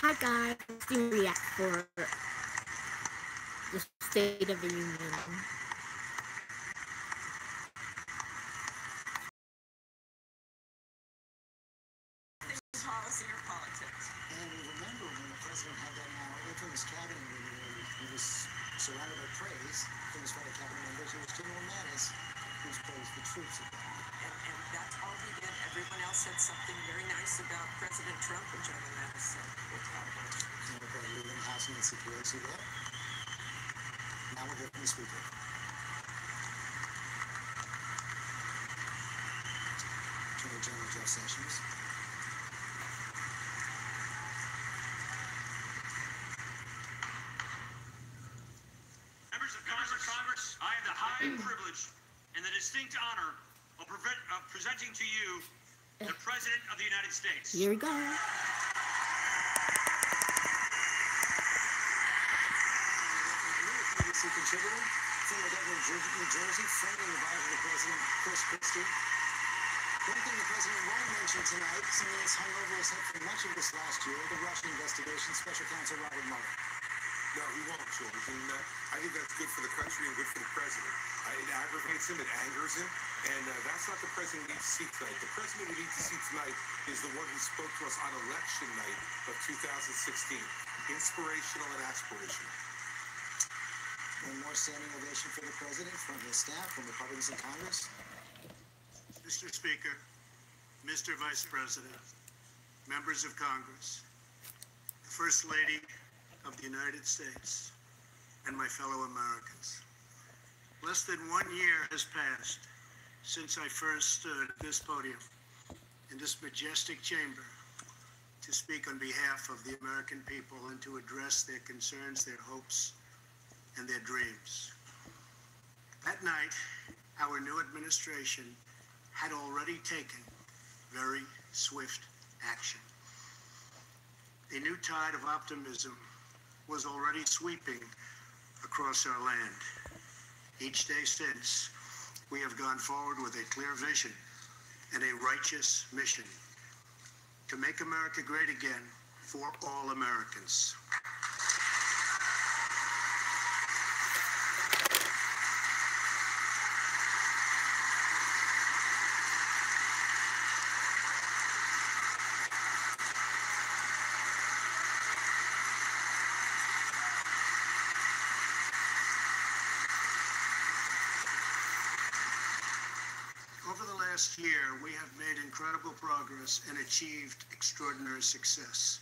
Hi guys, let's do react for the State of the Union. Policy or politics. And remember when the president had that now infamous cabinet meeting where he was surrounded by praise from his fellow cabinet members, it was General Mattis who's praised the troops again. And that's all he did. Everyone else said something very nice about President Trump and General Mattis said, we'll talk about it. Democrat leader House Nancy Pelosi there. Now we'll hear from the Speaker. Attorney General Jeff Sessions. Members of Congress, I have the high privilege and the distinct honor of presenting to you the President of the United States. Here we go. NBC contributor, former governor of New Jersey, friend and advisor to President Chris Christie. One thing the president won't mention tonight, something that's hung over his head for much of this last year, the Russian investigation, Special Counsel Robert Mueller. No, he won't, George. And I think that's good for the country and good for the president. It aggravates him, it angers him, and that's not the president we need to see tonight. The president we need to see tonight is the one who spoke to us on election night of 2016. Inspirational and aspirational. One more standing ovation for the president from his staff, from Republicans in Congress. Mr. Speaker, Mr. Vice President, members of Congress, the First Lady of the United States, and my fellow Americans. Less than 1 year has passed since I first stood at this podium in this majestic chamber to speak on behalf of the American people and to address their concerns, their hopes, and their dreams. That night, our new administration had already taken very swift action. A new tide of optimism was already sweeping across our land. Each day since, we have gone forward with a clear vision and a righteous mission to make America great again for all Americans. Over the last year, we have made incredible progress and achieved extraordinary success.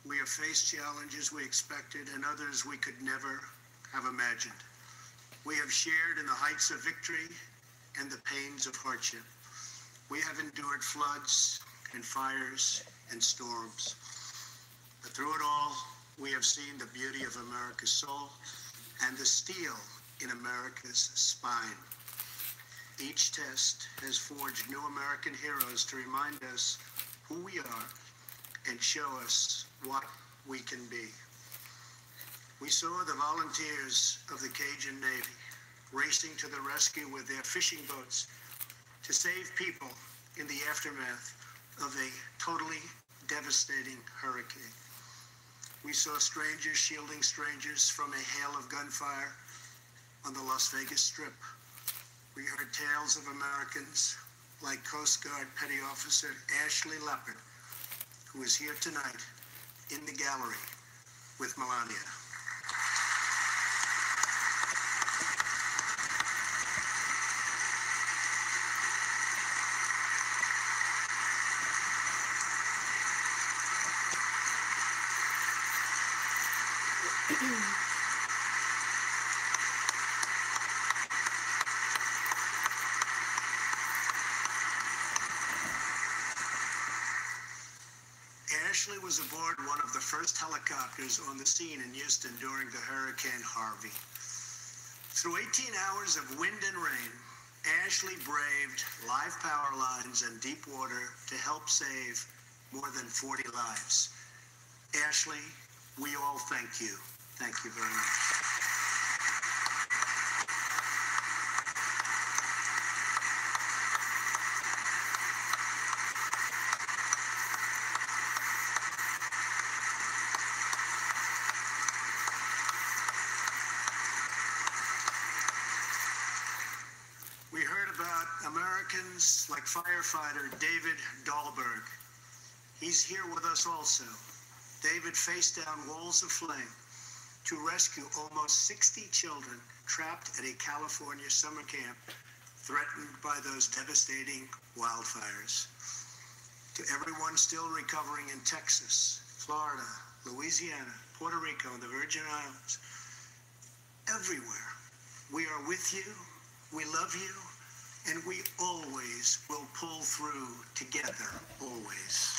We have faced challenges we expected and others we could never have imagined. We have shared in the heights of victory and the pains of hardship. We have endured floods and fires and storms. But through it all, we have seen the beauty of America's soul and the steel in America's spine. Each test has forged new American heroes to remind us who we are and show us what we can be. We saw the volunteers of the Cajun Navy racing to the rescue with their fishing boats to save people in the aftermath of a totally devastating hurricane. We saw strangers shielding strangers from a hail of gunfire on the Las Vegas Strip. We heard tales of Americans like Coast Guard Petty Officer Ashley Leopard, who is here tonight in the gallery with Melania. Ashley was aboard one of the first helicopters on the scene in Houston during the Hurricane Harvey. Through 18 hours of wind and rain, Ashley braved live power lines and deep water to help save more than 40 lives. Ashley, we all thank you. Thank you very much. Americans like firefighter David Dahlberg. He's here with us also. David faced down walls of flame to rescue almost 60 children trapped at a California summer camp threatened by those devastating wildfires. To everyone still recovering in Texas, Florida, Louisiana, Puerto Rico, and the Virgin Islands, everywhere, we are with you, we love you, and we always will pull through together, always.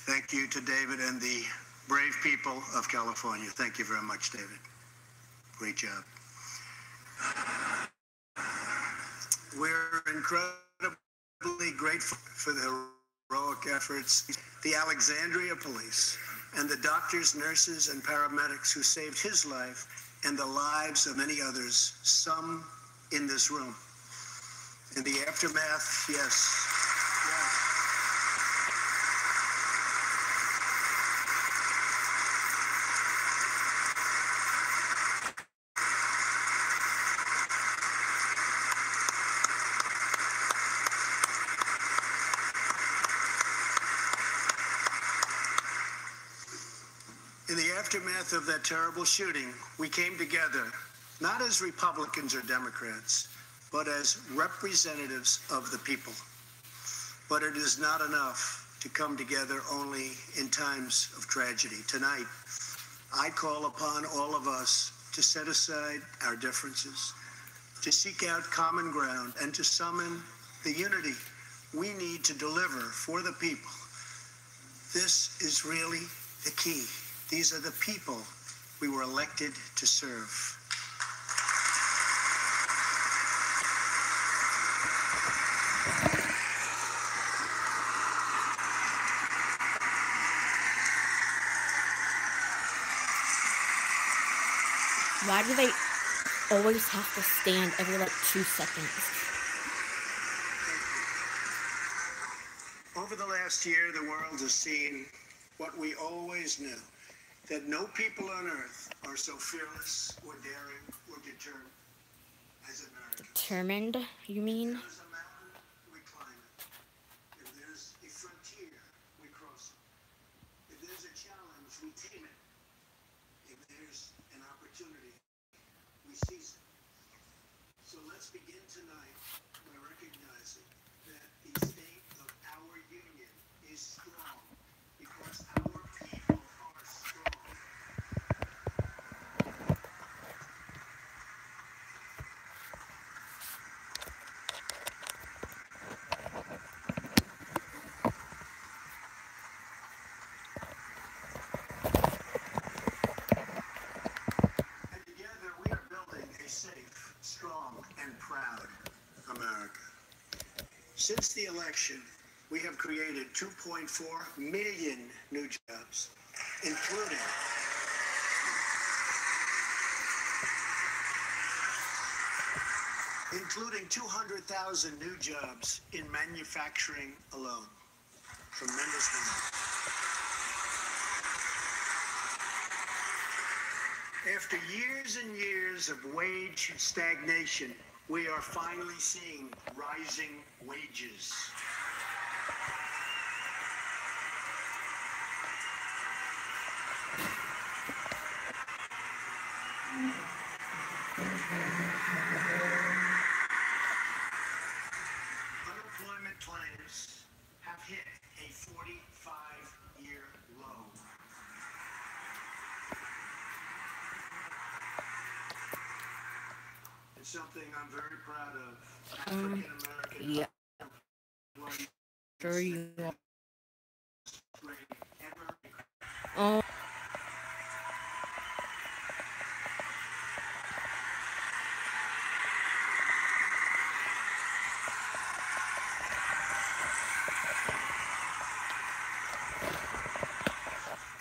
Thank you to David and the brave people of California. Thank you very much, David. Great job. We're incredibly grateful for the heroic efforts, the Alexandria Police, and the doctors, nurses, and paramedics who saved his life and the lives of many others, some in this room. In the aftermath, yes. In the aftermath of that terrible shooting, we came together, not as Republicans or Democrats, but as representatives of the people. But it is not enough to come together only in times of tragedy. Tonight, I call upon all of us to set aside our differences, to seek out common ground, and to summon the unity we need to deliver for the people. This is really the key. These are the people we were elected to serve. Why do they always have to stand every like 2 seconds? Over the last year, the world has seen what we always knew, that no people on earth are so fearless or daring or determined as Americans. Determined, you mean? If there's a mountain, we climb it. If there's a frontier, we cross it. If there's a challenge, we tame it. If there's an opportunity, we seize it. So let's begin tonight by recognizing that the state of our union is strong because our people are strong. And together we are building a safe, strong, and proud America. Since the election, we have created 2.4 million new jobs, including 200,000 new jobs in manufacturing alone. Tremendous number. After years and years of wage stagnation, we are finally seeing rising wages. Unemployment claims have hit a 45-year low. It's something I'm very proud of. African American Yeah. unemployment Sure you are. rate ever Oh,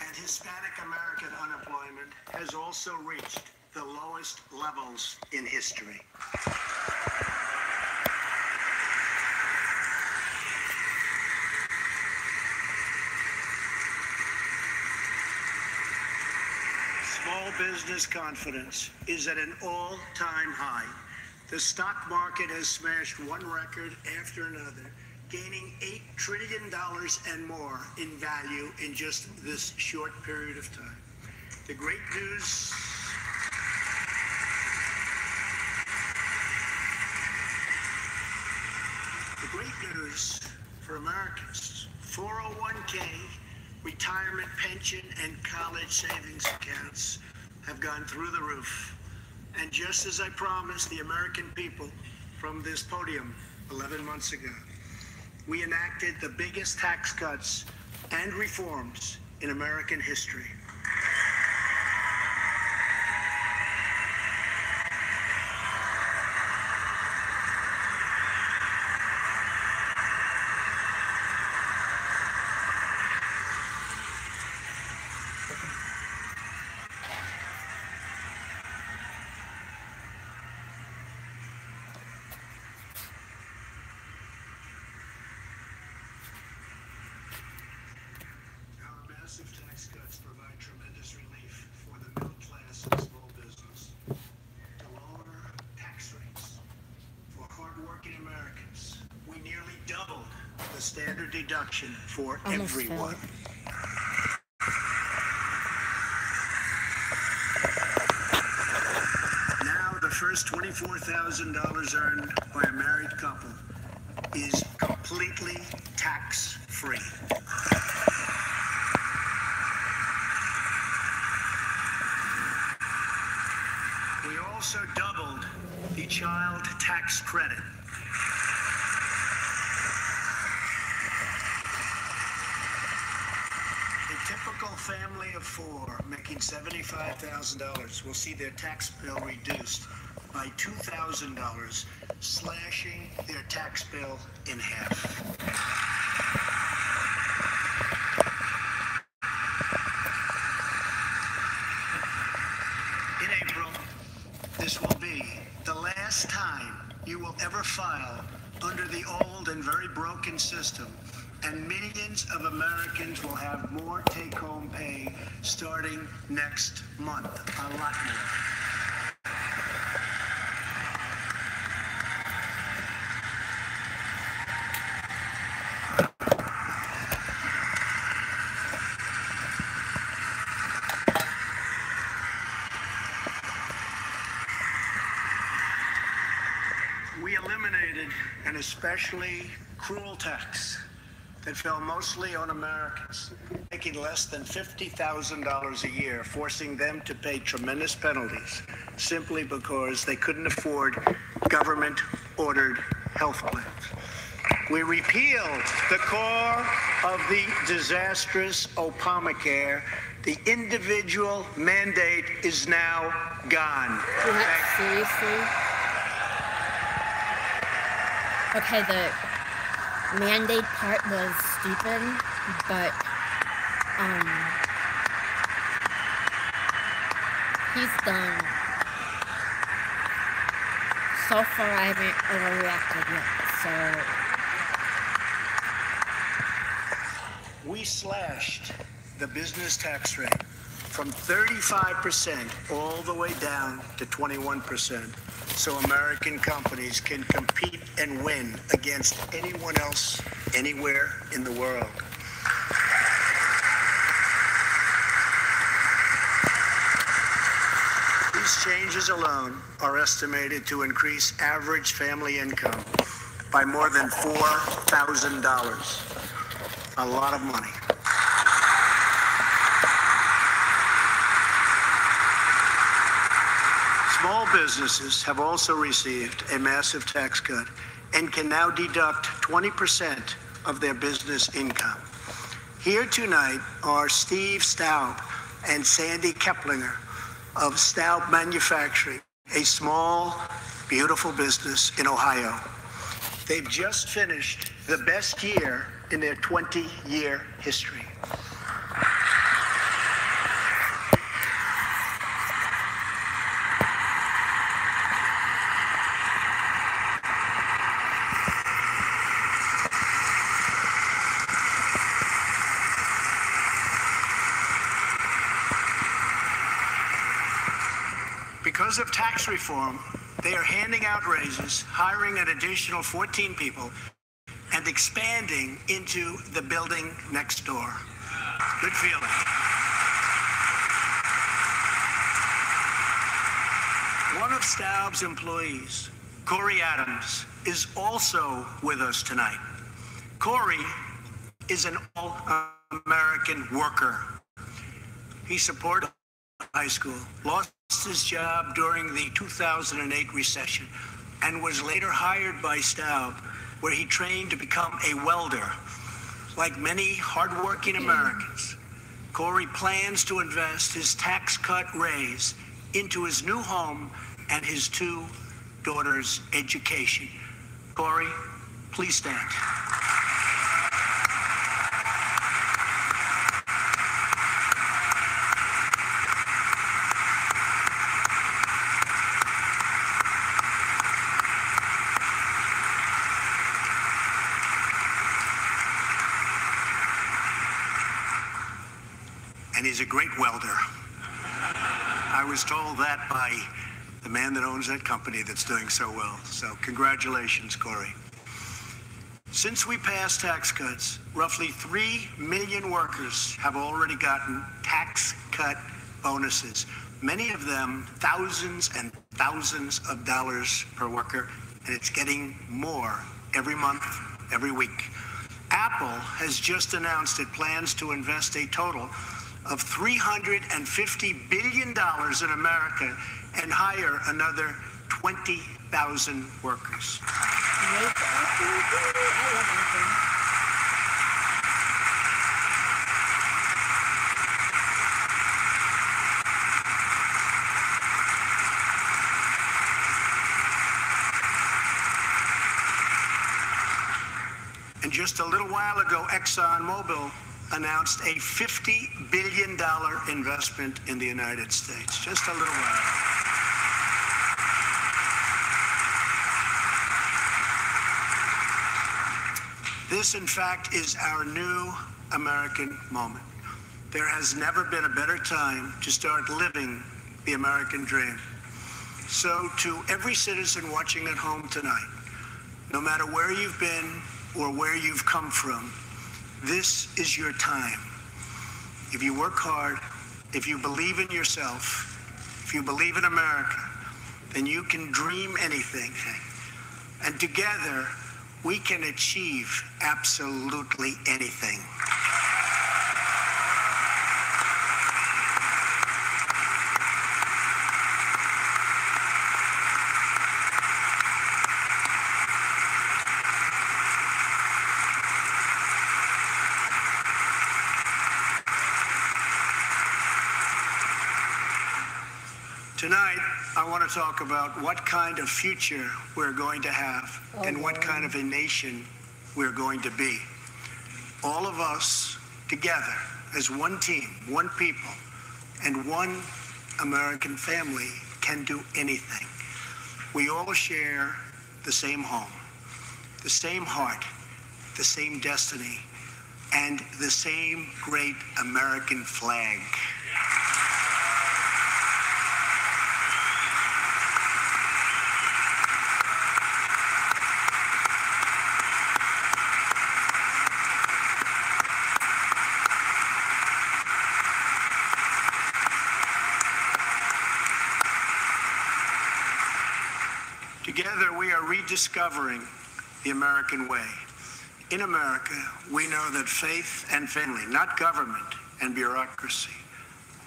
and Hispanic American unemployment has also reached the lowest levels in history. Small business confidence is at an all-time high. The stock market has smashed one record after another, gaining $8 trillion and more in value in just this short period of time. The great news for Americans, 401k, retirement pension, and college savings accounts have gone through the roof. And just as I promised the American people from this podium 11 months ago, we enacted the biggest tax cuts and reforms in American history. Massive tax cuts provide tremendous relief for the middle class and small business. To lower tax rates for hardworking Americans, we nearly doubled the standard deduction for everyone. Now the first $24,000 earned by a married couple is completely tax-free. We also doubled the child tax credit. A typical family of four making $75,000 will see their tax bill reduced by $2,000, slashing their tax bill in half. In April, this will be the last time you will ever file under the old and very broken system, and millions of Americans will have more take-home pay starting next month, a lot more. We eliminated an especially cruel tax that fell mostly on Americans, making less than $50,000 a year, forcing them to pay tremendous penalties simply because they couldn't afford government-ordered health plans. We repealed the core of the disastrous Obamacare. The individual mandate is now gone. Seriously? Okay, the mandate part was stupid, but, he's done. So far, I haven't overreacted yet, so. We slashed the business tax rate from 35% all the way down to 21%, so American companies can compete and win against anyone else, anywhere in the world. These changes alone are estimated to increase average family income by more than $4,000. A lot of money. Small businesses have also received a massive tax cut and can now deduct 20% of their business income. Here tonight are Steve Staub and Sandy Keplinger of Staub Manufacturing, a small, beautiful business in Ohio. They've just finished the best year in their 20-year history. Because of tax reform, they are handing out raises, hiring an additional 14 people, and expanding into the building next door. Good feeling. One of Staub's employees, Corey Adams, is also with us tonight. Corey is an all-American worker. He supported high school, lost his job during the 2008 recession, and was later hired by Staub, where he trained to become a welder. Like many hardworking Americans, Corey plans to invest his tax cut raise into his new home and his 2 daughters' education. Corey, please stand. And he's a great welder. I was told that by the man that owns that company that's doing so well. So congratulations, Corey. Since we passed tax cuts, roughly 3 million workers have already gotten tax cut bonuses, many of them thousands and thousands of dollars per worker, and it's getting more every month, every week. Apple has just announced it plans to invest a total of $350 billion in America and hire another 20,000 workers. I love Apple. And just a little while ago, ExxonMobil announced a $50 billion investment in the United States. Just a little while. This, in fact, is our new American moment. There has never been a better time to start living the American dream. So to every citizen watching at home tonight, no matter where you've been or where you've come from, this is your time. If you work hard, if you believe in yourself, if you believe in America, then you can dream anything. And together, we can achieve absolutely anything. Tonight, I want to talk about what kind of future we're going to have and what kind of a nation we're going to be. All of us together as one team, one people, and one American family can do anything. We all share the same home, the same heart, the same destiny, and the same great American flag. Together, we are rediscovering the American way. In America, we know that faith and family, not government and bureaucracy,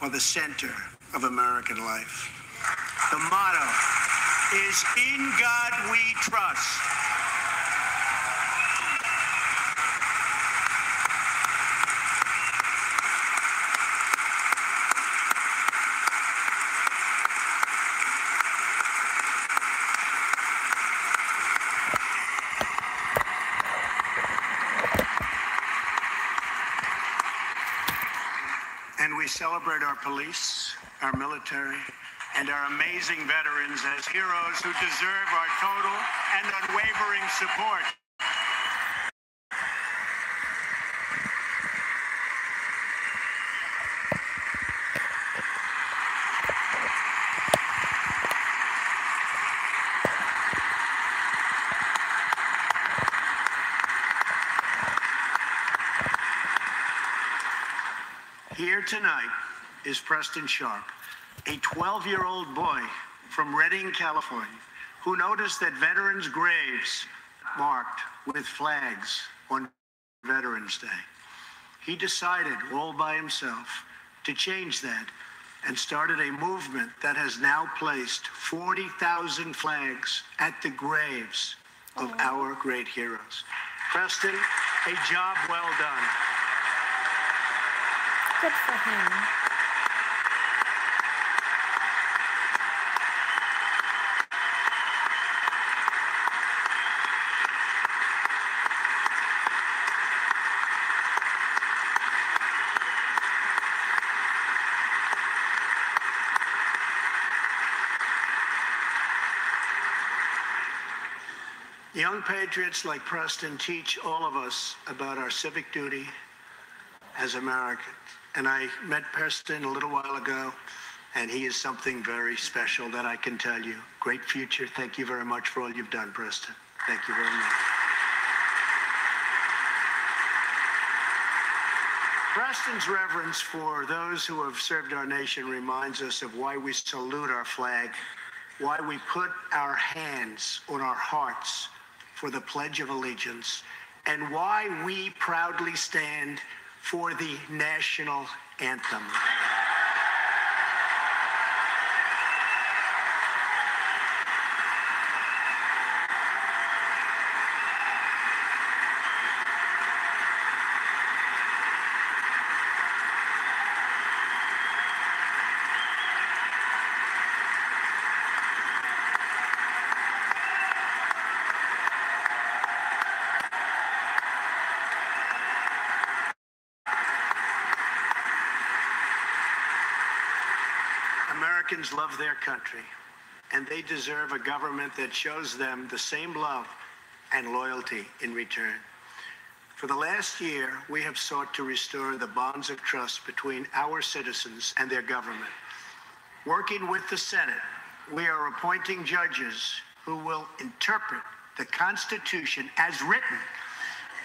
are the center of American life. The motto is, "In God we trust." And we celebrate our police, our military, and our amazing veterans as heroes who deserve our total and unwavering support. Here tonight is Preston Sharp, a 12-year-old boy from Redding, California, who noticed that veterans' graves marked with flags on Veterans Day. He decided all by himself to change that and started a movement that has now placed 40,000 flags at the graves of our great heroes. Preston, a job well done. Good for him. Young patriots like Preston teach all of us about our civic duty as Americans. And I met Preston a little while ago, and he is something very special that I can tell you. Great future. Thank you very much for all you've done, Preston. Thank you very much. Preston's reverence for those who have served our nation reminds us of why we salute our flag, why we put our hands on our hearts for the Pledge of Allegiance, and why we proudly stand for the national anthem. Americans love their country, and they deserve a government that shows them the same love and loyalty in return. For the last year, we have sought to restore the bonds of trust between our citizens and their government. Working with the Senate, we are appointing judges who will interpret the Constitution as written,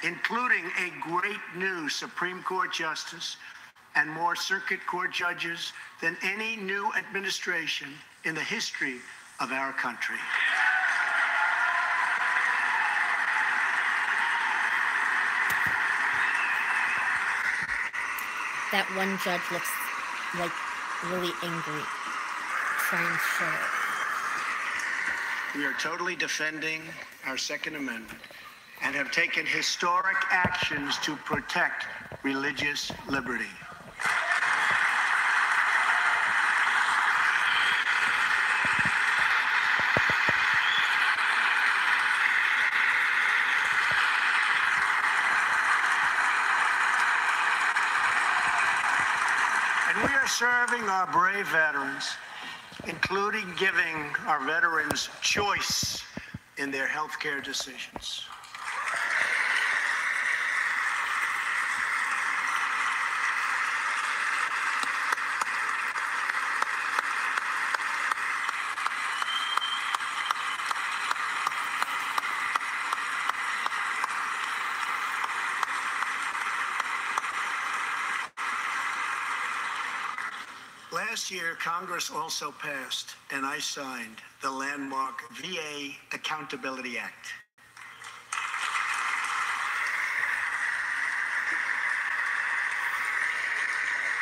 including a great new Supreme Court justice and more circuit court judges than any new administration in the history of our country. That one judge looks like really angry, trying to show it. We are totally defending our Second Amendment and have taken historic actions to protect religious liberty. We are serving our brave veterans, including giving our veterans choice in their health care decisions. Last year, Congress also passed, and I signed, the landmark VA Accountability Act.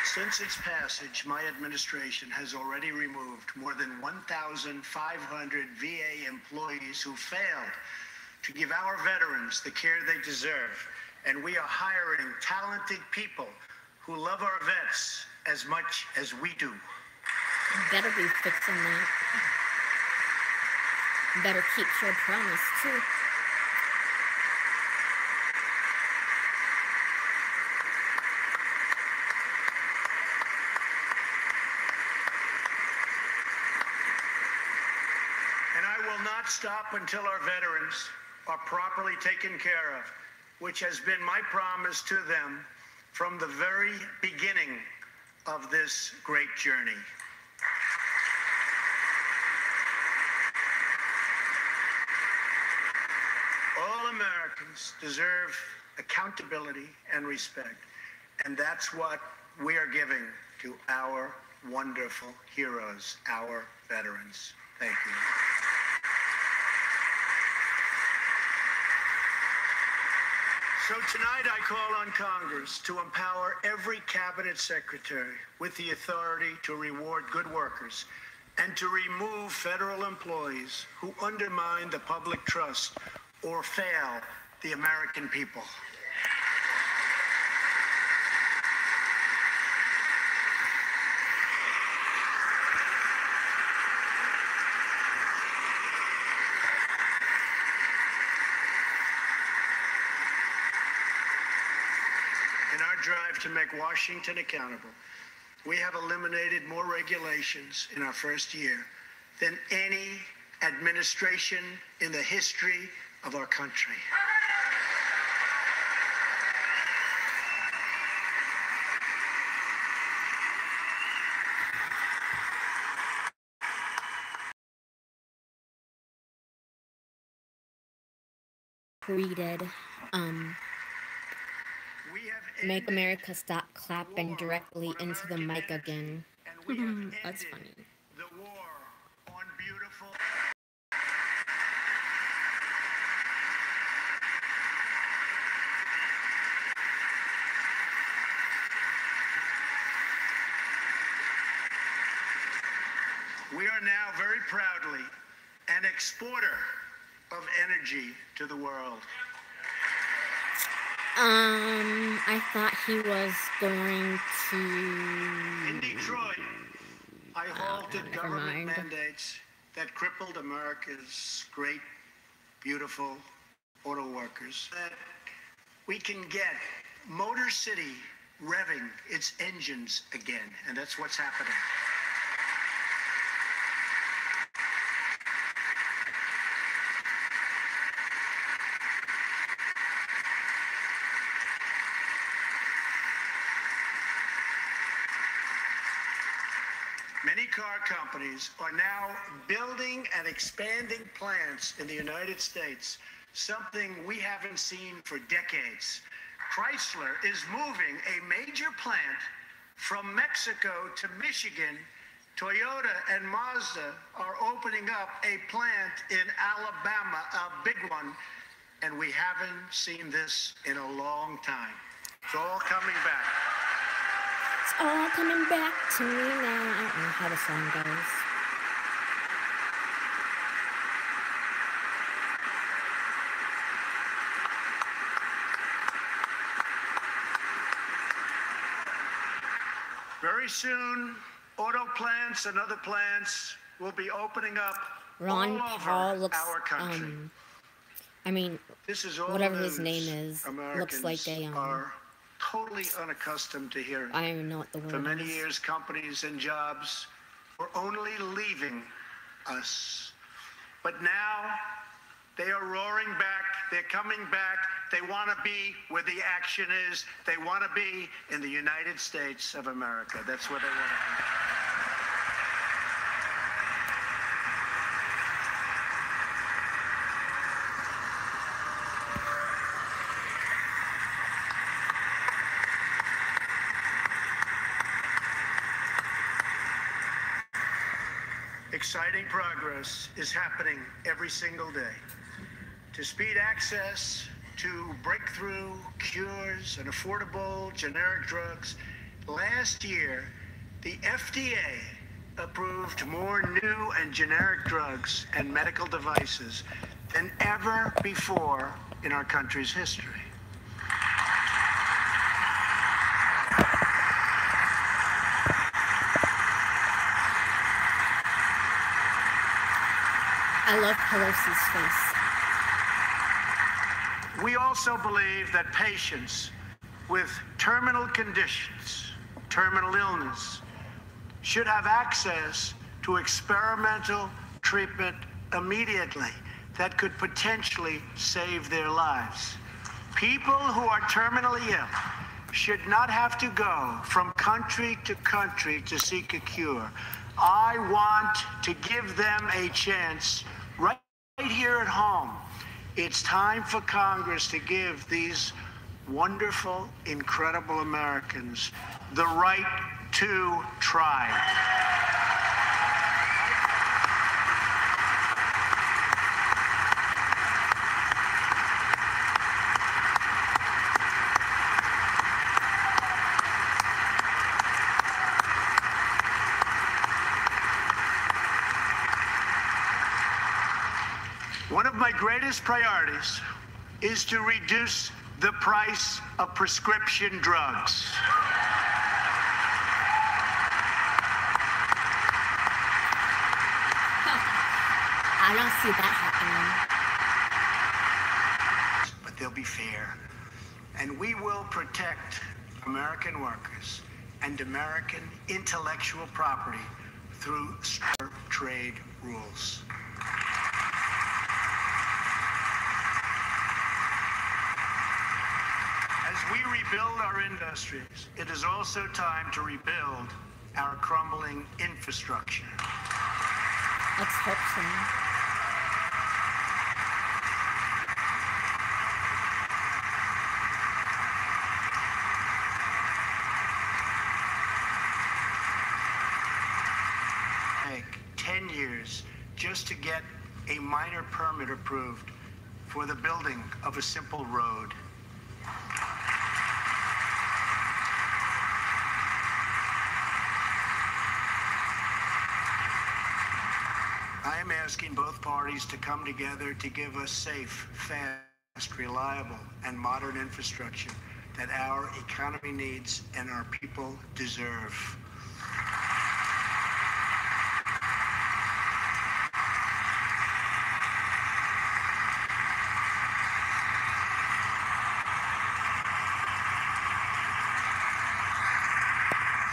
Since its passage, my administration has already removed more than 1,500 VA employees who failed to give our veterans the care they deserve. And we are hiring talented people who love our vets as much as we do. Better be fixing that. Better keep your promise, too. And I will not stop until our veterans are properly taken care of, which has been my promise to them from the very beginning of this great journey. All Americans deserve accountability and respect, and that's what we are giving to our wonderful heroes, our veterans. Thank you. So tonight I call on Congress to empower every cabinet secretary with the authority to reward good workers and to remove federal employees who undermine the public trust or fail the American people. In our drive to make Washington accountable, we have eliminated more regulations in our first year than any administration in the history of our country. Tweeted, We have Make ended America Stop clapping war directly on into the American mic energy, again. and we have That's ended funny. the war on beautiful. We are now very proudly an exporter of energy to the world. I thought he was going In to. Detroit, I halted never government mind. mandates that crippled America's great, beautiful auto workers. That we can get Motor City revving its engines again, and that's what's happening. Many car companies are now building and expanding plants in the United States, something we haven't seen for decades. Chrysler is moving a major plant from Mexico to Michigan. Toyota and Mazda are opening up a plant in Alabama, a big one, and we haven't seen this in a long time. It's all coming back. It's all coming back to me now. I don't know how the song goes. Very soon, auto plants and other plants will be opening up Ron all Paul over looks, our country. I mean, This is all whatever his news name is, Americans looks like a, are totally unaccustomed to hearing. I don't even know what the For word many is. years, companies and jobs were only leaving us. But now they are roaring back. They're coming back. They want to be where the action is. They want to be in the United States of America. That's where they want to be. Exciting progress is happening every single day. To speed access to breakthrough cures and affordable generic drugs, last year, the FDA approved more new and generic drugs and medical devices than ever before in our country's history. I love Pelosi's face. We also believe that patients with terminal conditions, terminal illness, should have access to experimental treatment immediately that could potentially save their lives. People who are terminally ill should not have to go from country to country to seek a cure. I want to give them a chance right here at home. It's time for Congress to give these wonderful, incredible Americans the right to try. One of my greatest priorities is to reduce the price of prescription drugs. I don't see that happening. But they'll be fair. And we will protect American workers and American intellectual property through fair trade rules. As we rebuild our industries, it is also time to rebuild our crumbling infrastructure. Let's hope so. Take 10 years just to get a minor permit approved for the building of a simple road. I am asking both parties to come together to give us safe, fast, reliable, and modern infrastructure that our economy needs and our people deserve.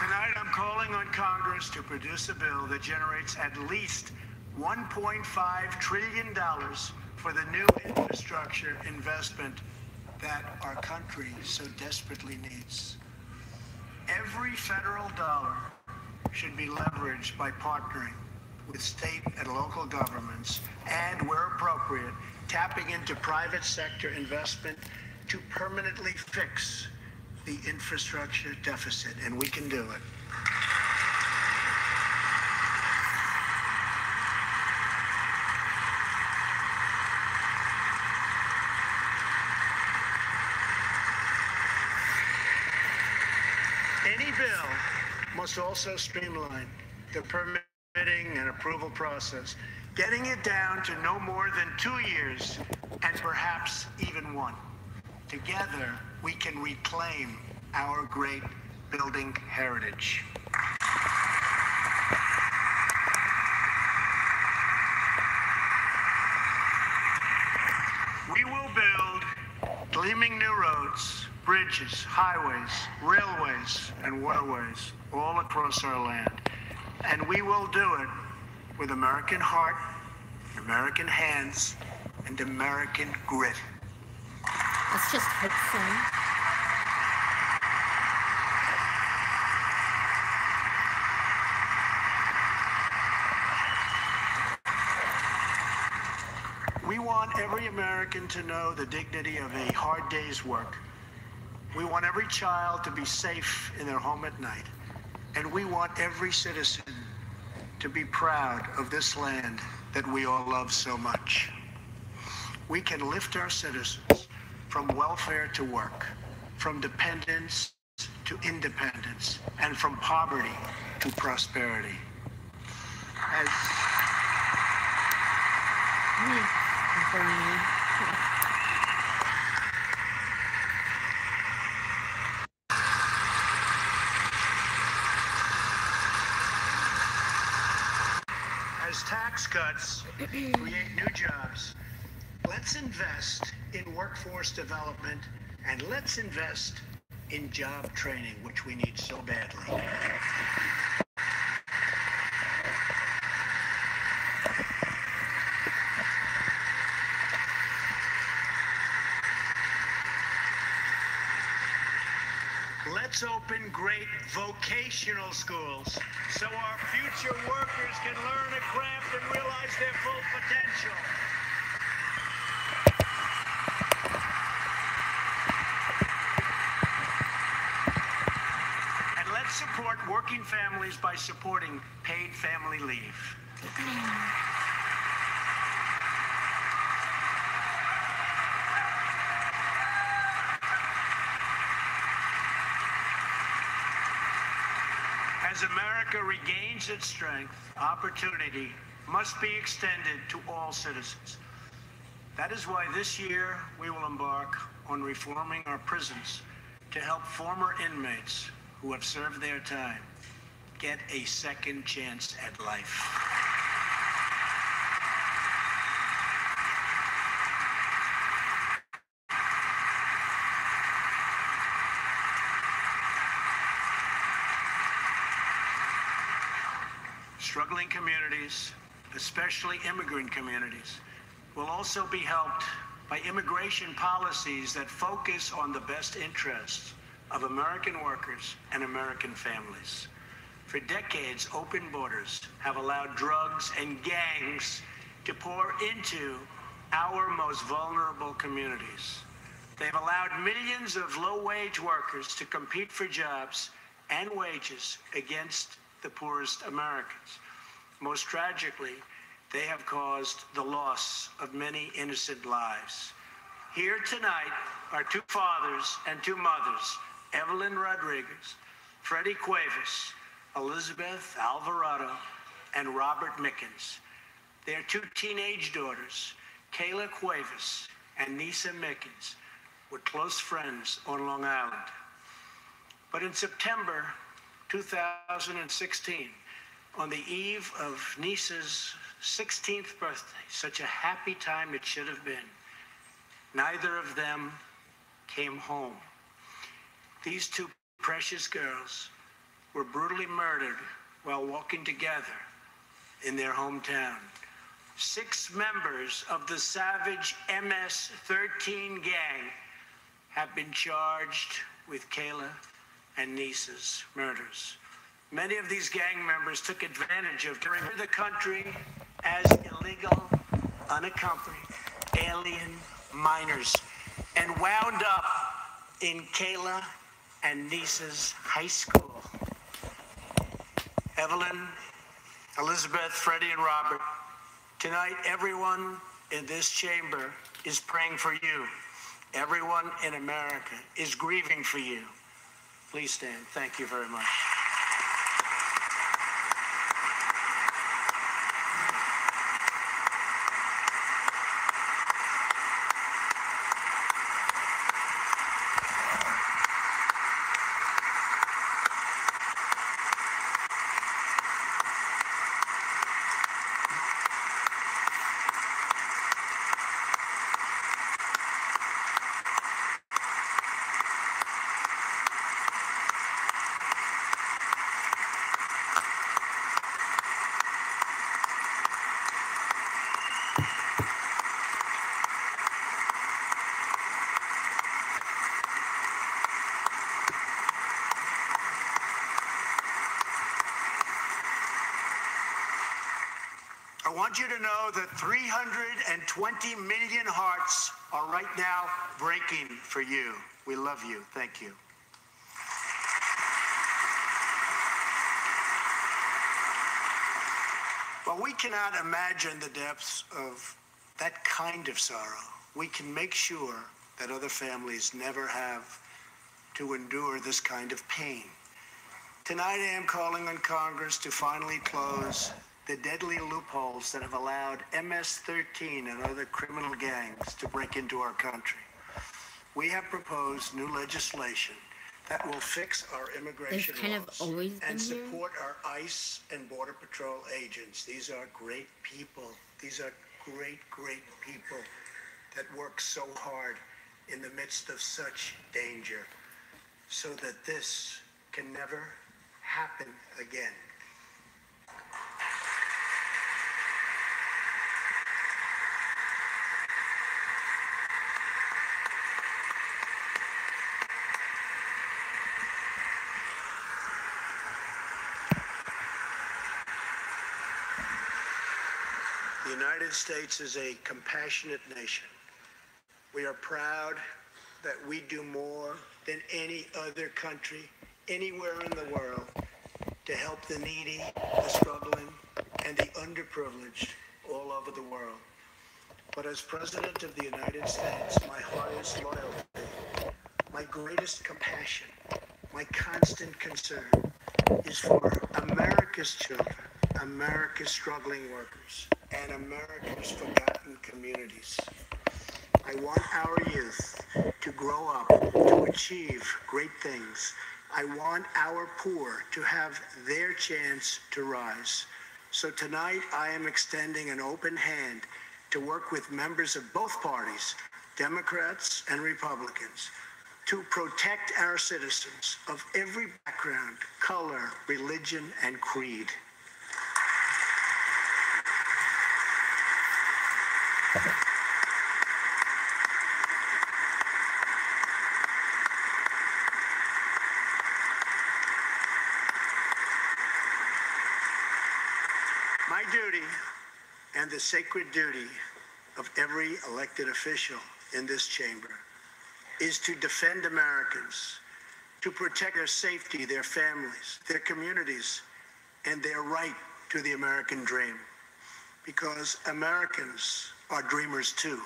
Tonight, I'm calling on Congress to produce a bill that generates at least $1.5 trillion for the new infrastructure investment that our country so desperately needs. Every federal dollar should be leveraged by partnering with state and local governments and, where appropriate, tapping into private sector investment to permanently fix the infrastructure deficit, and we can do it. Any bill must also streamline the permitting and approval process, getting it down to no more than 2 years and perhaps even 1. Together, we can reclaim our great building heritage. We will build gleaming new roads, bridges, highways, railways, and waterways all across our land. And we will do it with American heart, American hands, and American grit. Let's just hope so. We want every American to know the dignity of a hard day's work. We want every child to be safe in their home at night. And we want every citizen to be proud of this land that we all love so much. We can lift our citizens from welfare to work, from dependence to independence, and from poverty to prosperity. As tax cuts create new jobs, let's invest in workforce development and let's invest in job training, which we need so badly. Let's open great vocational schools so our future workers can learn a craft and realize their full potential. And working families by supporting paid family leave. As America regains its strength, opportunity must be extended to all citizens. That is why this year we will embark on reforming our prisons to help former inmates who have served their time get a second chance at life. Struggling communities, especially immigrant communities, will also be helped by immigration policies that focus on the best interests of American workers and American families. For decades, open borders have allowed drugs and gangs to pour into our most vulnerable communities. They've allowed millions of low-wage workers to compete for jobs and wages against the poorest Americans. Most tragically, they have caused the loss of many innocent lives. Here tonight are two fathers and two mothers, Evelyn Rodriguez, Freddie Cuevas, Elizabeth Alvarado, and Robert Mickens. Their two teenage daughters, Kayla Cuevas and Nisa Mickens, were close friends on Long Island. But in September 2016, on the eve of Nisa's 16th birthday, such a happy time it should have been, neither of them came home. These two precious girls were brutally murdered while walking together in their hometown. 6 members of the savage MS-13 gang have been charged with Kayla and Nisa's murders. Many of these gang members took advantage of entering the country as illegal, unaccompanied alien minors and wound up in Kayla and Nisa's high school. Evelyn, Elizabeth, Freddie, and Robert, tonight everyone in this chamber is praying for you. Everyone in America is grieving for you. Please stand. Thank you very much. I want you to know that 320 million hearts are right now breaking for you. We love you. Thank you. While we cannot imagine the depths of that kind of sorrow, we can make sure that other families never have to endure this kind of pain. Tonight I am calling on Congress to finally close the deadly loopholes that have allowed MS-13 and other criminal gangs to break into our country. We have proposed new legislation that will fix our immigration laws and support our ICE and Border Patrol agents. These are great people. These are great, great people that work so hard in the midst of such danger so that this can never happen again. The United States is a compassionate nation. We are proud that we do more than any other country anywhere in the world to help the needy, the struggling, and the underprivileged all over the world. But as President of the United States, my highest loyalty, my greatest compassion, my constant concern is for America's children, America's struggling workers, and America's forgotten communities. I want our youth to grow up, to achieve great things. I want our poor to have their chance to rise. So tonight I am extending an open hand to work with members of both parties, Democrats and Republicans, to protect our citizens of every background, color, religion, and creed. My duty, and the sacred duty of every elected official in this chamber, is to defend Americans, to protect their safety, their families, their communities, and their right to the American dream. Because Americans are dreamers too.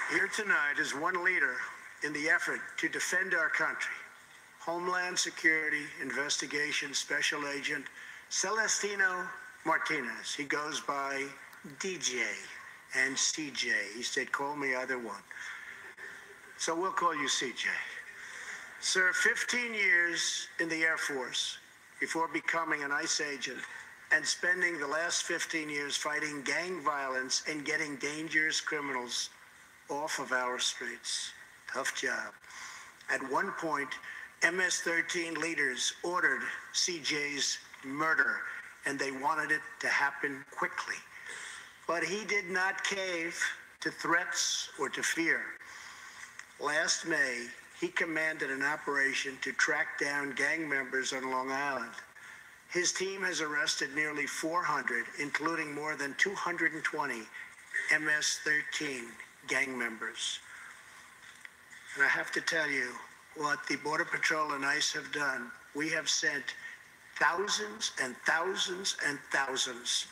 Here tonight is one leader in the effort to defend our country, Homeland Security Investigation Special Agent Celestino Martinez. He goes by DJ and CJ. He said, call me either one. So we'll call you CJ. Sir, 15 years in the Air Force before becoming an ICE agent and spending the last 15 years fighting gang violence and getting dangerous criminals off of our streets. Tough job. At one point, MS-13 leaders ordered CJ's murder, and they wanted it to happen quickly. But he did not cave to threats or to fear. Last May, he commanded an operation to track down gang members on Long Island. His team has arrested nearly 400, including more than 220 MS-13 gang members. And I have to tell you, what the Border Patrol and ICE have done, we have sent thousands and thousands and thousands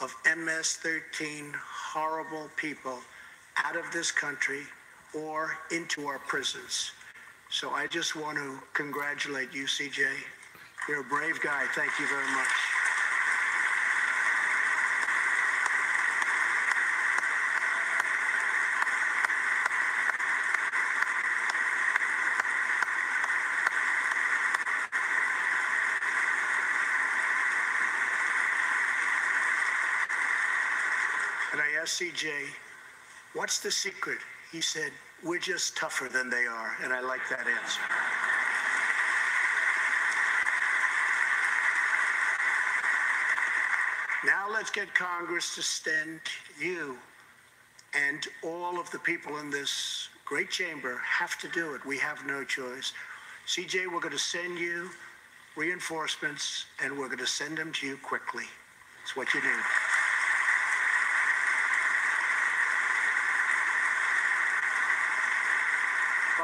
of MS-13 horrible people out of this country or into our prisons. So I just want to congratulate you, CJ. You're a brave guy. Thank you very much. And I asked CJ, what's the secret? He said, we're just tougher than they are. And I like that answer. Now let's get Congress to send you, and all of the people in this great chamber have to do it. We have no choice. CJ, we're going to send you reinforcements, and we're going to send them to you quickly. It's what you need.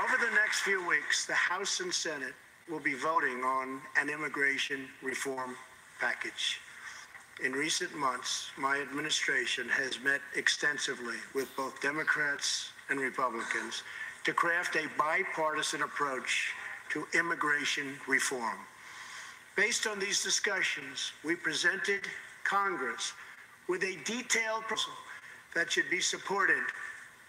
Over the next few weeks, the House and Senate will be voting on an immigration reform package. In recent months, my administration has met extensively with both Democrats and Republicans to craft a bipartisan approach to immigration reform. Based on these discussions, we presented Congress with a detailed proposal that should be supported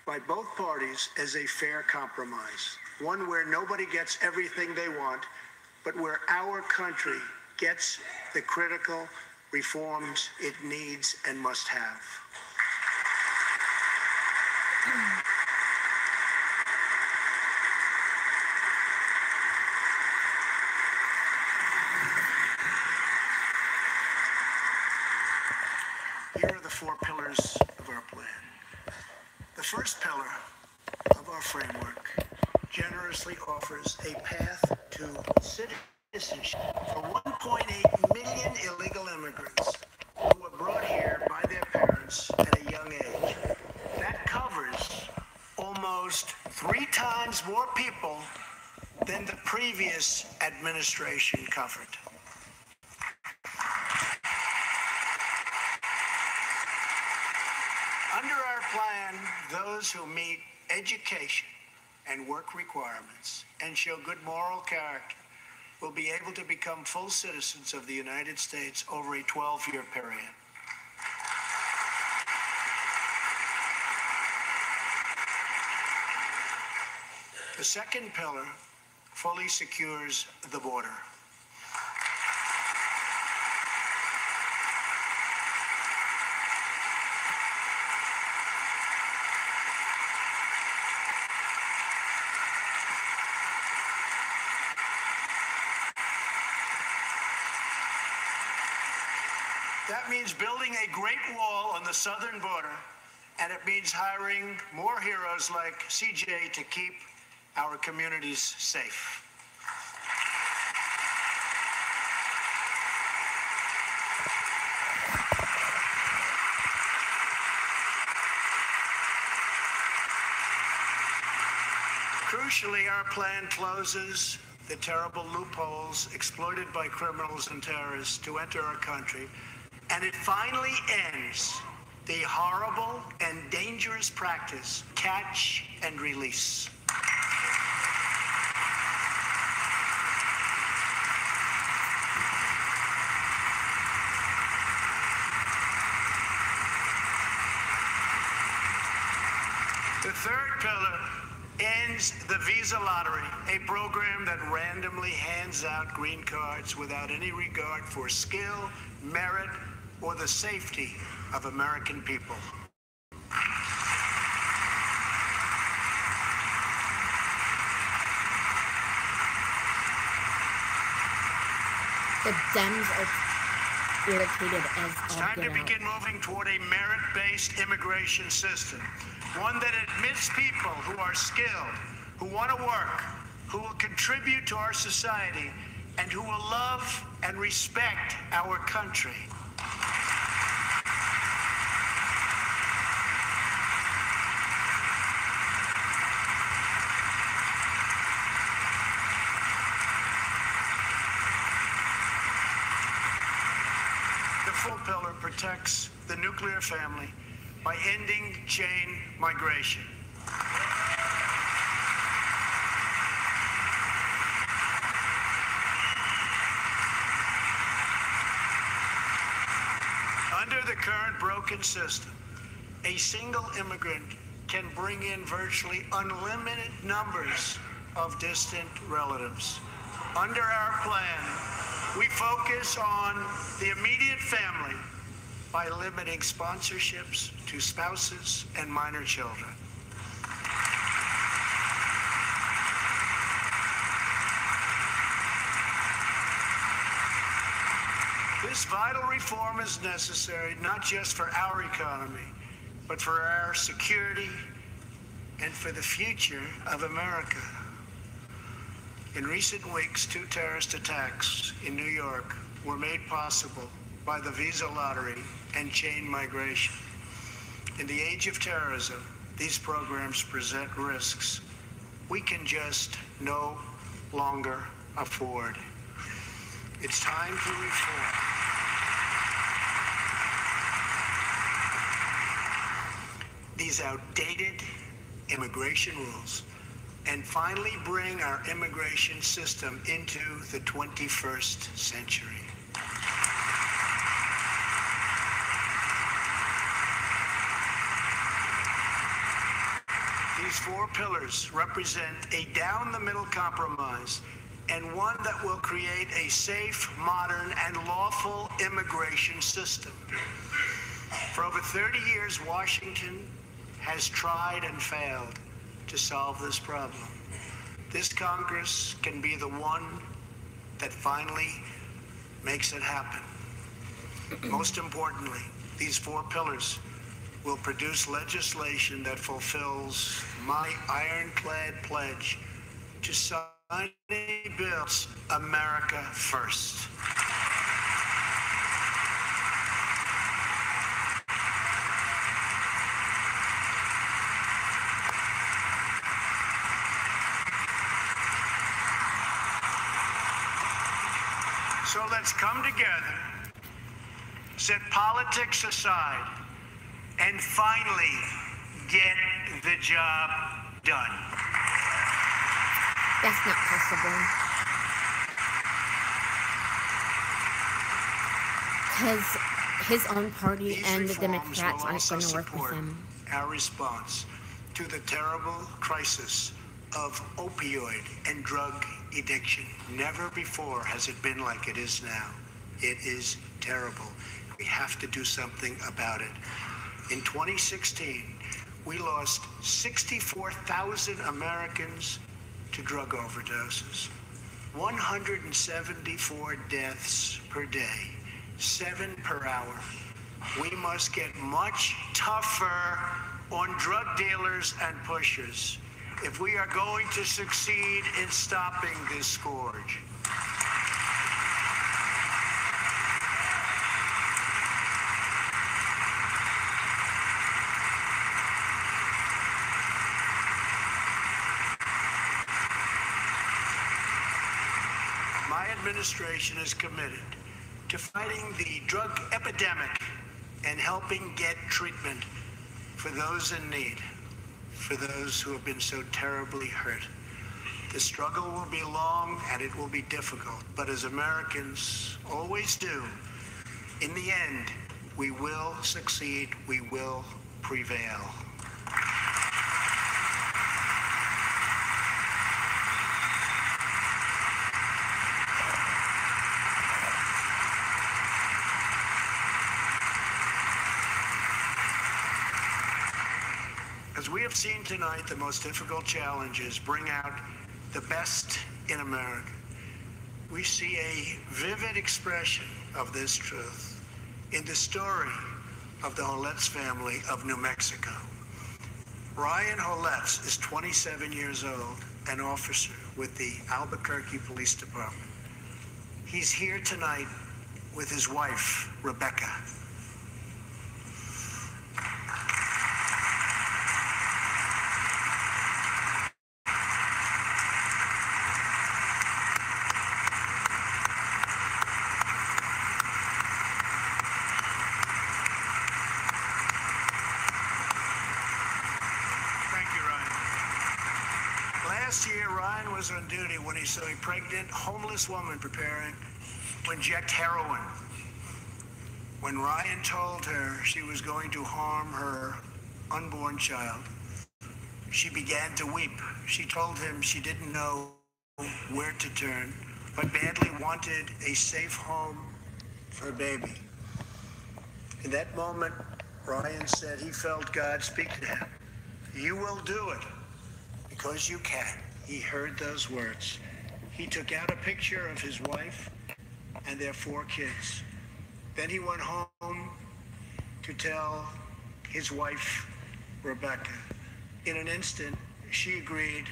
by both parties as a fair compromise, one where nobody gets everything they want, but where our country gets the critical reforms it needs and must have. Here are the 4 pillars of our plan. The first pillar of our framework generously offers a path to citizenship for 1.8 million illegal immigrants who were brought here by their parents at a young age. That covers almost 3 times more people than the previous administration covered. Under our plan, those who meet education and work requirements and show good moral character will be able to become full citizens of the United States over a 12-year period. The second pillar fully secures the border. That means building a great wall on the southern border, and it means hiring more heroes like CJ to keep our communities safe. Crucially, our plan closes the terrible loopholes exploited by criminals and terrorists to enter our country, and it finally ends the horrible and dangerous practice, catch and release. The third pillar ends the visa lottery, a program that randomly hands out green cards without any regard for skill, merit, or the safety of American people. The Dems are irritated as It's all time get to out. begin moving toward a merit-based immigration system, one that admits people who are skilled, who want to work, who will contribute to our society, and who will love and respect our country. The full pillar protects the nuclear family by ending chain migration. Under the current broken system, a single immigrant can bring in virtually unlimited numbers of distant relatives. Under our plan, we focus on the immediate family by limiting sponsorships to spouses and minor children. This vital reform is necessary not just for our economy, but for our security and for the future of America. In recent weeks, 2 terrorist attacks in New York were made possible by the visa lottery and chain migration. In the age of terrorism, these programs present risks we can just no longer afford. It's time to reform. These outdated immigration rules and finally bring our immigration system into the 21st century. These 4 pillars represent a down-the-middle compromise and one that will create a safe, modern, and lawful immigration system. For over 30 years, Washington has tried and failed to solve this problem. This Congress can be the one that finally makes it happen. Most importantly, these 4 pillars will produce legislation that fulfills my ironclad pledge to sign a bill, America First. So let's come together, set politics aside, and finally get the job done. That's not possible. Because his own party These and the reforms Democrats will aren't also going to work with support him. our response to the terrible crisis of opioid and drug addiction. Never before has it been like it is now. It is terrible. We have to do something about it. In 2016, we lost 64,000 Americans to drug overdoses, 174 deaths per day, 7 per hour. We must get much tougher on drug dealers and pushers if we are going to succeed in stopping this scourge. My administration is committed to fighting the drug epidemic and helping get treatment for those in need, for those who have been so terribly hurt. The struggle will be long and it will be difficult, but as Americans always do, in the end, we will succeed, we will prevail. As we have seen tonight, the most difficult challenges bring out the best in America. We see a vivid expression of this truth in the story of the Holetz family of New Mexico. Ryan Holetz is 27 years old, an officer with the Albuquerque Police Department. He's here tonight with his wife, Rebecca. Last year, Ryan was on duty when he saw a pregnant, homeless woman preparing to inject heroin. When Ryan told her she was going to harm her unborn child, she began to weep. She told him she didn't know where to turn, but badly wanted a safe home for her baby. In that moment, Ryan said he felt God speak to him. You will do it. Because you can. He heard those words. He took out a picture of his wife and their 4 kids. Then he went home to tell his wife, Rebecca. In an instant, she agreed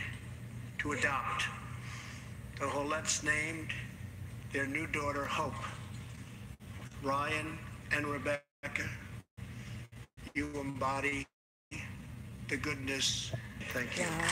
to adopt. The Holetz named their new daughter Hope. Ryan and Rebecca, you embody the goodness. Thank you. Yeah.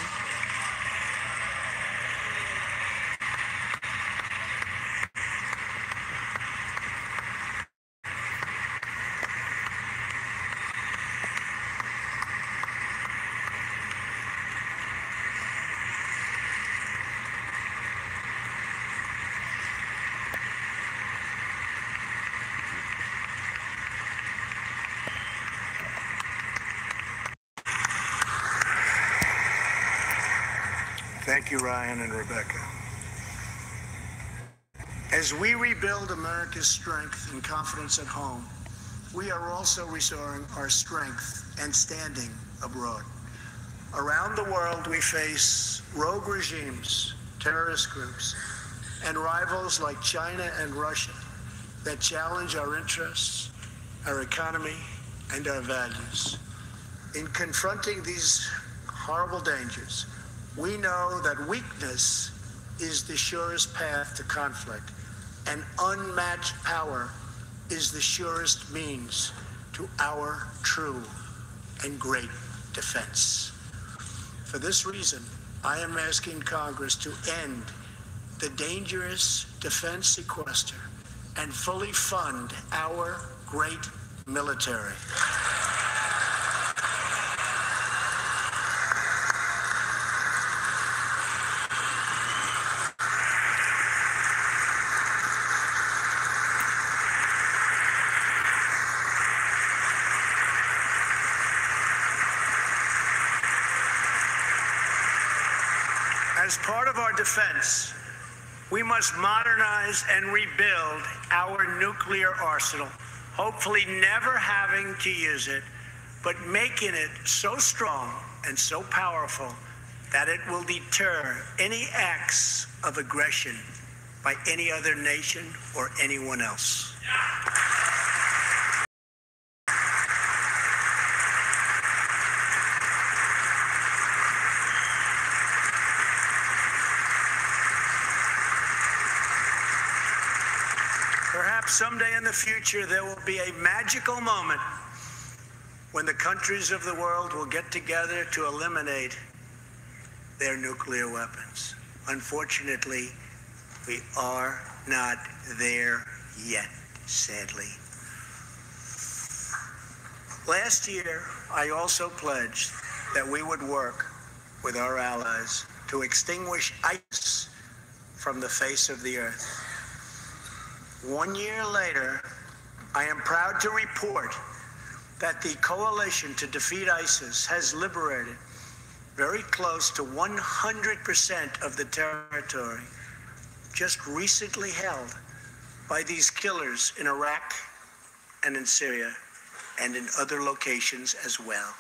Thank you, Ryan and Rebecca. As we rebuild America's strength and confidence at home, we are also restoring our strength and standing abroad. Around the world, we face rogue regimes, terrorist groups, and rivals like China and Russia that challenge our interests, our economy, and our values. In confronting these horrible dangers, We know that weakness is the surest path to conflict, and unmatched power is the surest means to our true and great defense. For this reason, I am asking Congress to end the dangerous defense sequester and fully fund our great military. As part of our defense, we must modernize and rebuild our nuclear arsenal, hopefully never having to use it, but making it so strong and so powerful that it will deter any acts of aggression by any other nation or anyone else. Perhaps someday in the future there will be a magical moment when the countries of the world will get together to eliminate their nuclear weapons. Unfortunately, we are not there yet, sadly. Last year, I also pledged that we would work with our allies to extinguish ISIS from the face of the earth. 1 year later, I am proud to report that the coalition to defeat ISIS has liberated very close to 100% of the territory just recently held by these killers in Iraq and in Syria and in other locations as well.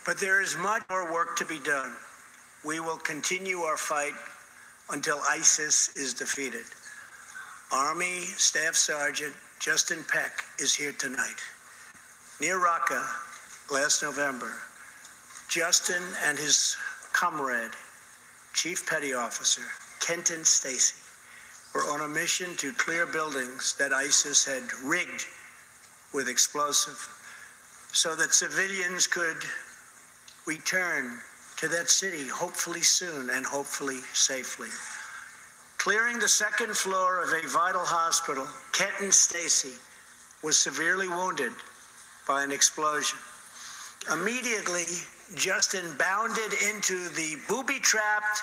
But there is much more work to be done. We will continue our fight until ISIS is defeated. Army Staff Sergeant Justin Peck is here tonight. Near Raqqa last November, Justin and his comrade, Chief Petty Officer Kenton Stacy, were on a mission to clear buildings that ISIS had rigged with explosive so that civilians could return to that city, hopefully soon and hopefully safely. Clearing the second floor of a vital hospital, Kenton Stacy was severely wounded by an explosion. Immediately, Justin bounded into the booby-trapped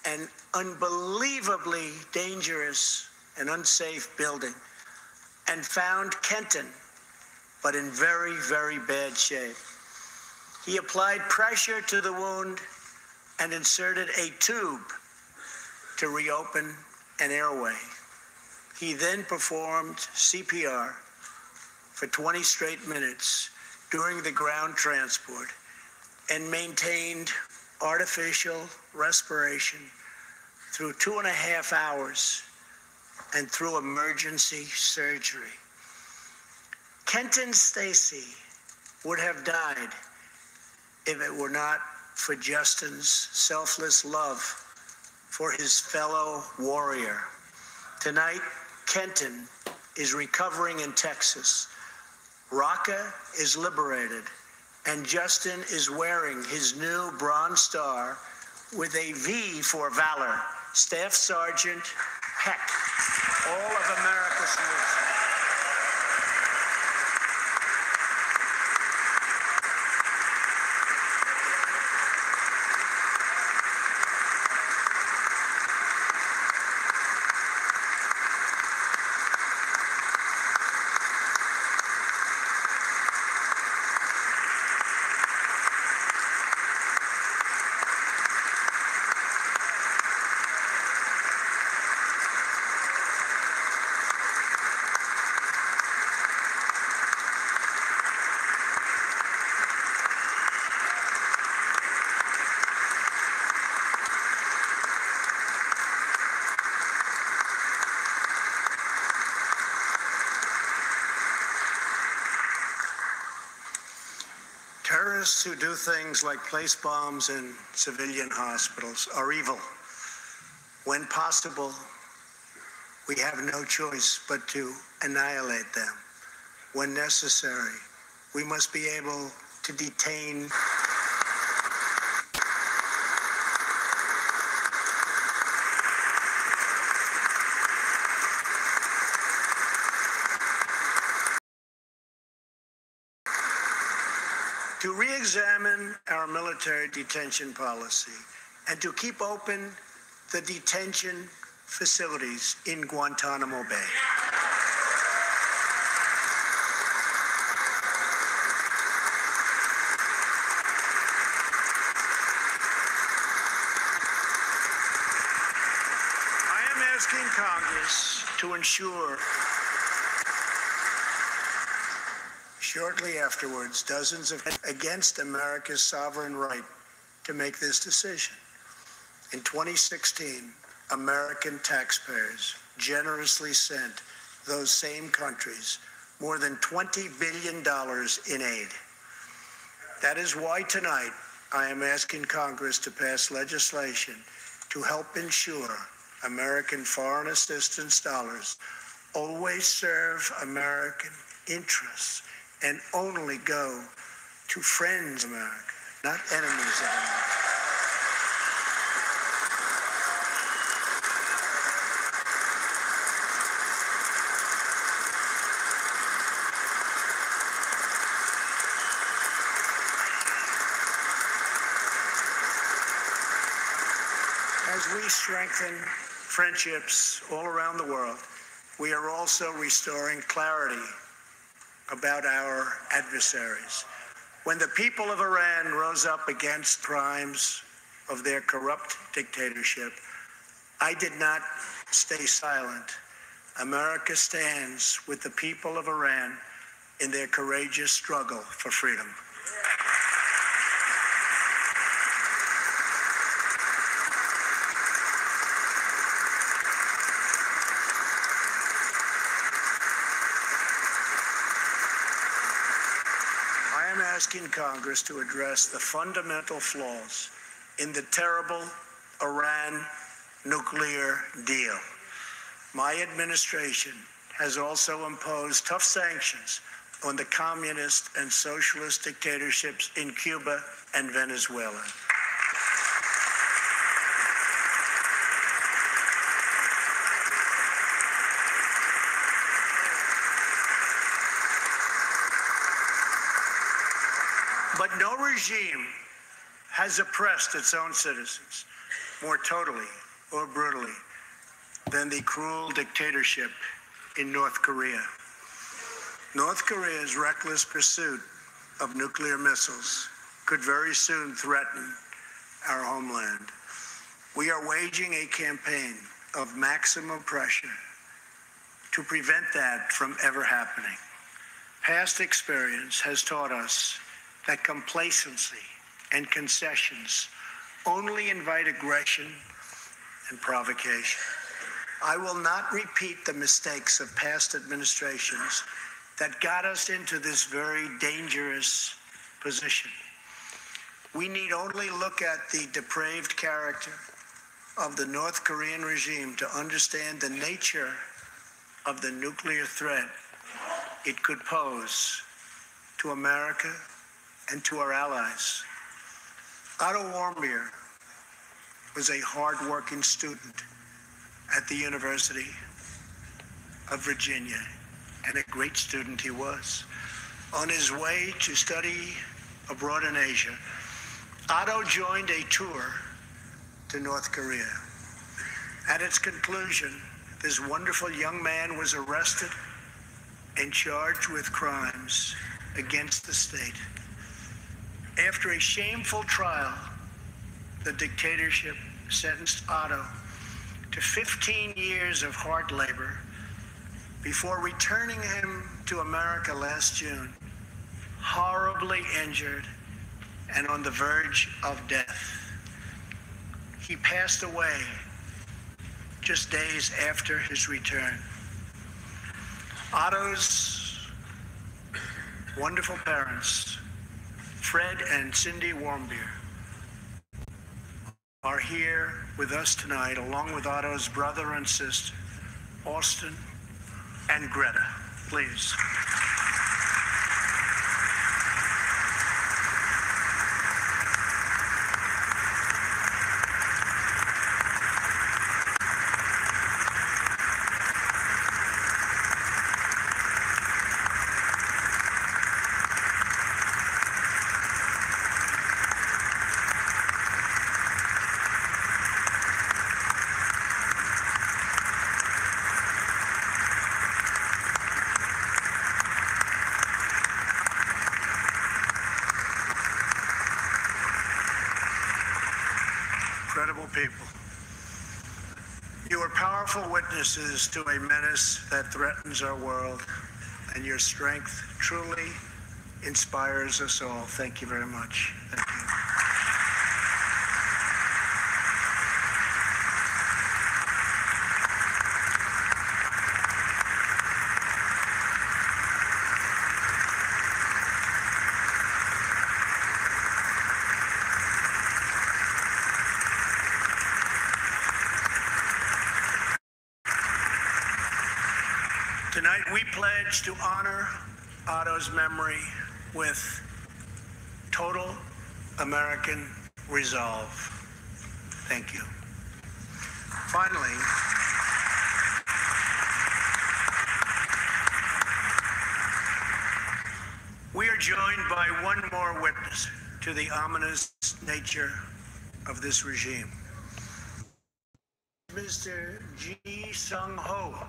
and unbelievably dangerous and unsafe building and found Kenton, but in very, very bad shape. He applied pressure to the wound and inserted a tube to reopen an airway. He then performed CPR for 20 straight minutes during the ground transport and maintained artificial respiration through 2.5 hours and through emergency surgery. Kenton Stacy would have died if it were not for Justin's selfless love for his fellow warrior. Tonight, Kenton is recovering in Texas. Raqqa is liberated, and Justin is wearing his new Bronze Star with a V for valor. Staff Sergeant Peck, all of America salutes him. terrorists who do things like place bombs in civilian hospitals are evil. When possible, we have no choice but to annihilate them. When necessary, we must be able to detain to re-examine our military detention policy and to keep open the detention facilities in Guantanamo Bay. I am asking Congress to ensure shortly afterwards, dozens of against America's sovereign right to make this decision. In 2016, American taxpayers generously sent those same countries more than $20 billion in aid. That is why tonight I am asking Congress to pass legislation to help ensure American foreign assistance dollars always serve American interests and only go to friends of America, not enemies of America. As we strengthen friendships all around the world, we are also restoring clarity about our adversaries. When the people of Iran rose up against crimes of their corrupt dictatorship, I did not stay silent. America stands with the people of Iran in their courageous struggle for freedom. Asking Congress to address the fundamental flaws in the terrible Iran nuclear deal. My administration has also imposed tough sanctions on the communist and socialist dictatorships in Cuba and Venezuela. But no regime has oppressed its own citizens more totally or brutally than the cruel dictatorship in North Korea. North Korea's reckless pursuit of nuclear missiles could very soon threaten our homeland. We are waging a campaign of maximum pressure to prevent that from ever happening. Past experience has taught us that complacency and concessions only invite aggression and provocation. I will not repeat the mistakes of past administrations that got us into this very dangerous position. We need only look at the depraved character of the North Korean regime to understand the nature of the nuclear threat it could pose to America and to our allies. Otto Warmbier was a hard-working student at the University of Virginia, and a great student he was. On his way to study abroad in Asia, Otto joined a tour to North Korea. At its conclusion, this wonderful young man was arrested and charged with crimes against the state. After a shameful trial, the dictatorship sentenced Otto to 15 years of hard labor before returning him to America last June, horribly injured and on the verge of death. He passed away just days after his return. Otto's wonderful parents Fred and Cindy Warmbier are here with us tonight, along with Otto's brother and sister, Austin and Greta. Please. Incredible people. You are powerful witnesses to a menace that threatens our world, and your strength truly inspires us all. Thank you very much. Thank you. Tonight we pledge to honor Otto's memory with total American resolve. Thank you. Finally, we are joined by one more witness to the ominous nature of this regime. Mr. Ji Sung-ho.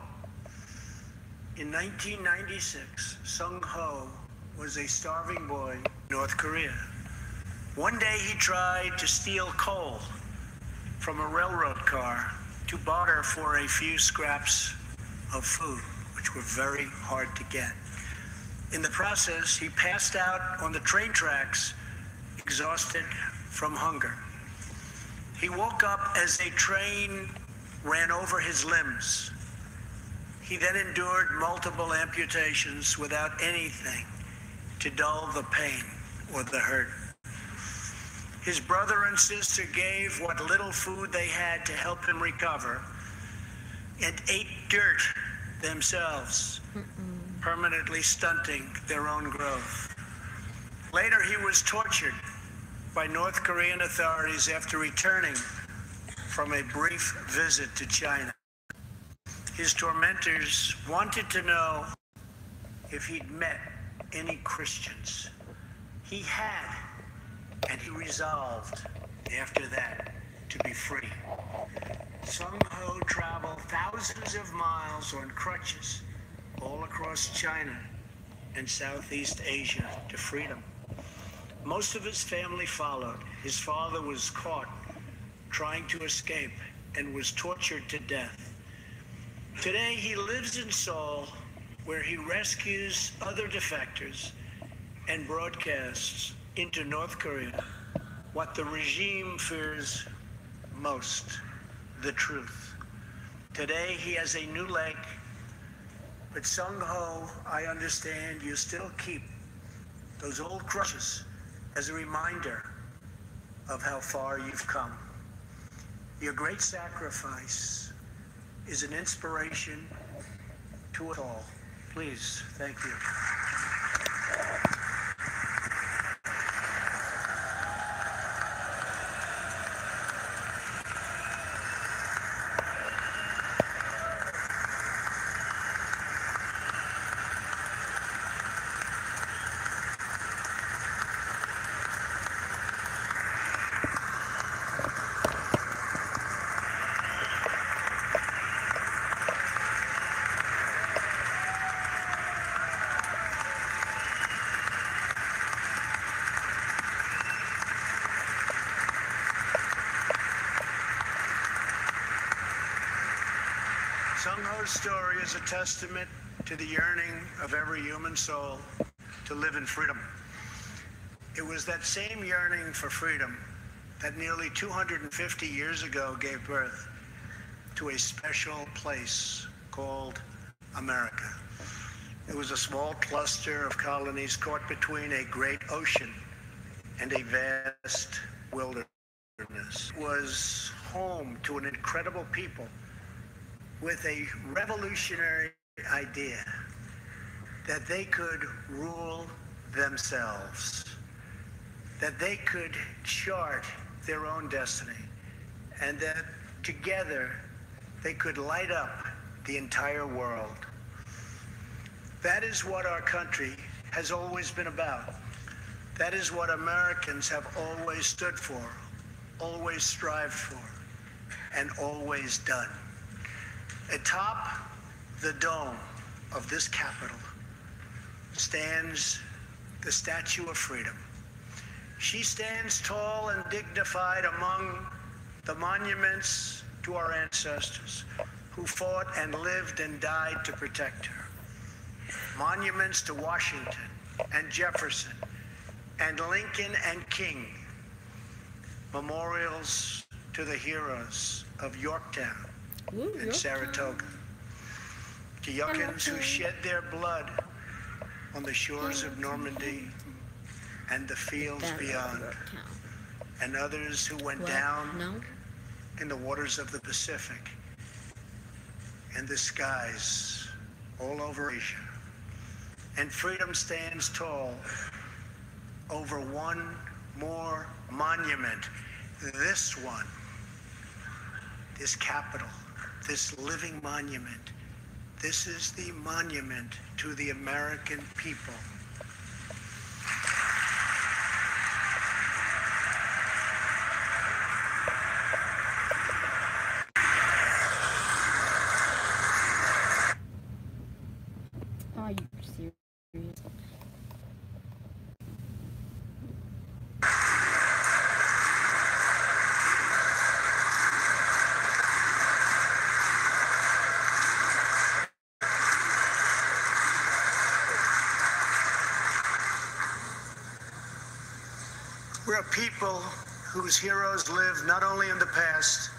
In 1996, Sung-ho was a starving boy in North Korea. One day he tried to steal coal from a railroad car to barter for a few scraps of food, which were very hard to get. In the process, he passed out on the train tracks, exhausted from hunger. He woke up as a train ran over his limbs. He then endured multiple amputations without anything to dull the pain or the hurt. His brother and sister gave what little food they had to help him recover and ate dirt themselves, permanently stunting their own growth. Later, he was tortured by North Korean authorities after returning from a brief visit to China. His tormentors wanted to know if he'd met any Christians. He had, and he resolved after that to be free. Sung-ho traveled thousands of miles on crutches all across China and Southeast Asia to freedom. Most of his family followed. His father was caught trying to escape and was tortured to death. Today, he lives in Seoul, where he rescues other defectors and broadcasts into North Korea what the regime fears most, the truth. Today, he has a new leg, but Sung-ho, I understand you still keep those old crutches as a reminder of how far you've come. Your great sacrifice is an inspiration to us all. Please, thank you. Sung-ho's story is a testament to the yearning of every human soul to live in freedom. It was that same yearning for freedom that nearly 250 years ago gave birth to a special place called America. It was a small cluster of colonies caught between a great ocean and a vast wilderness. It was home to an incredible people with a revolutionary idea that they could rule themselves, that they could chart their own destiny, and that together they could light up the entire world. That is what our country has always been about. That is what Americans have always stood for, always strived for, and always done. Atop the dome of this Capitol stands the Statue of Freedom. She stands tall and dignified among the monuments to our ancestors who fought and lived and died to protect her. Monuments to Washington and Jefferson and Lincoln and King. Memorials to the heroes of Yorktown and Saratoga. To Yuccans who shed their blood on the shores of Normandy and the fields beyond, and others who went down in the waters of the Pacific and the skies all over Asia. And freedom stands tall over one more monument. This one, this Capitol, this living monument. This is the monument to the American people. Are you serious? We're a people whose heroes live not only in the past,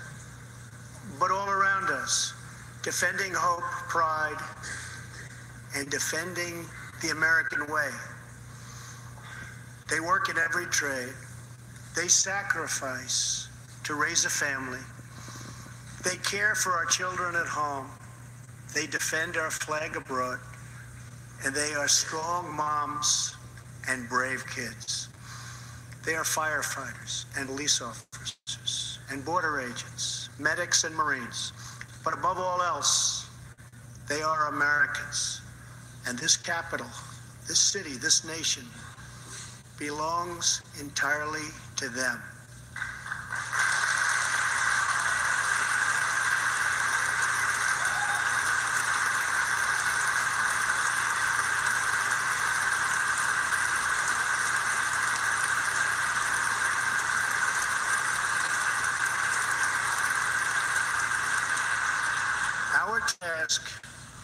but all around us, defending hope, pride, and defending the American way. They work in every trade. They sacrifice to raise a family. They care for our children at home. They defend our flag abroad. And they are strong moms and brave kids. They are firefighters and police officers and border agents, medics and Marines. But above all else, they are Americans. And this capital, this city, this nation belongs entirely to them. Our task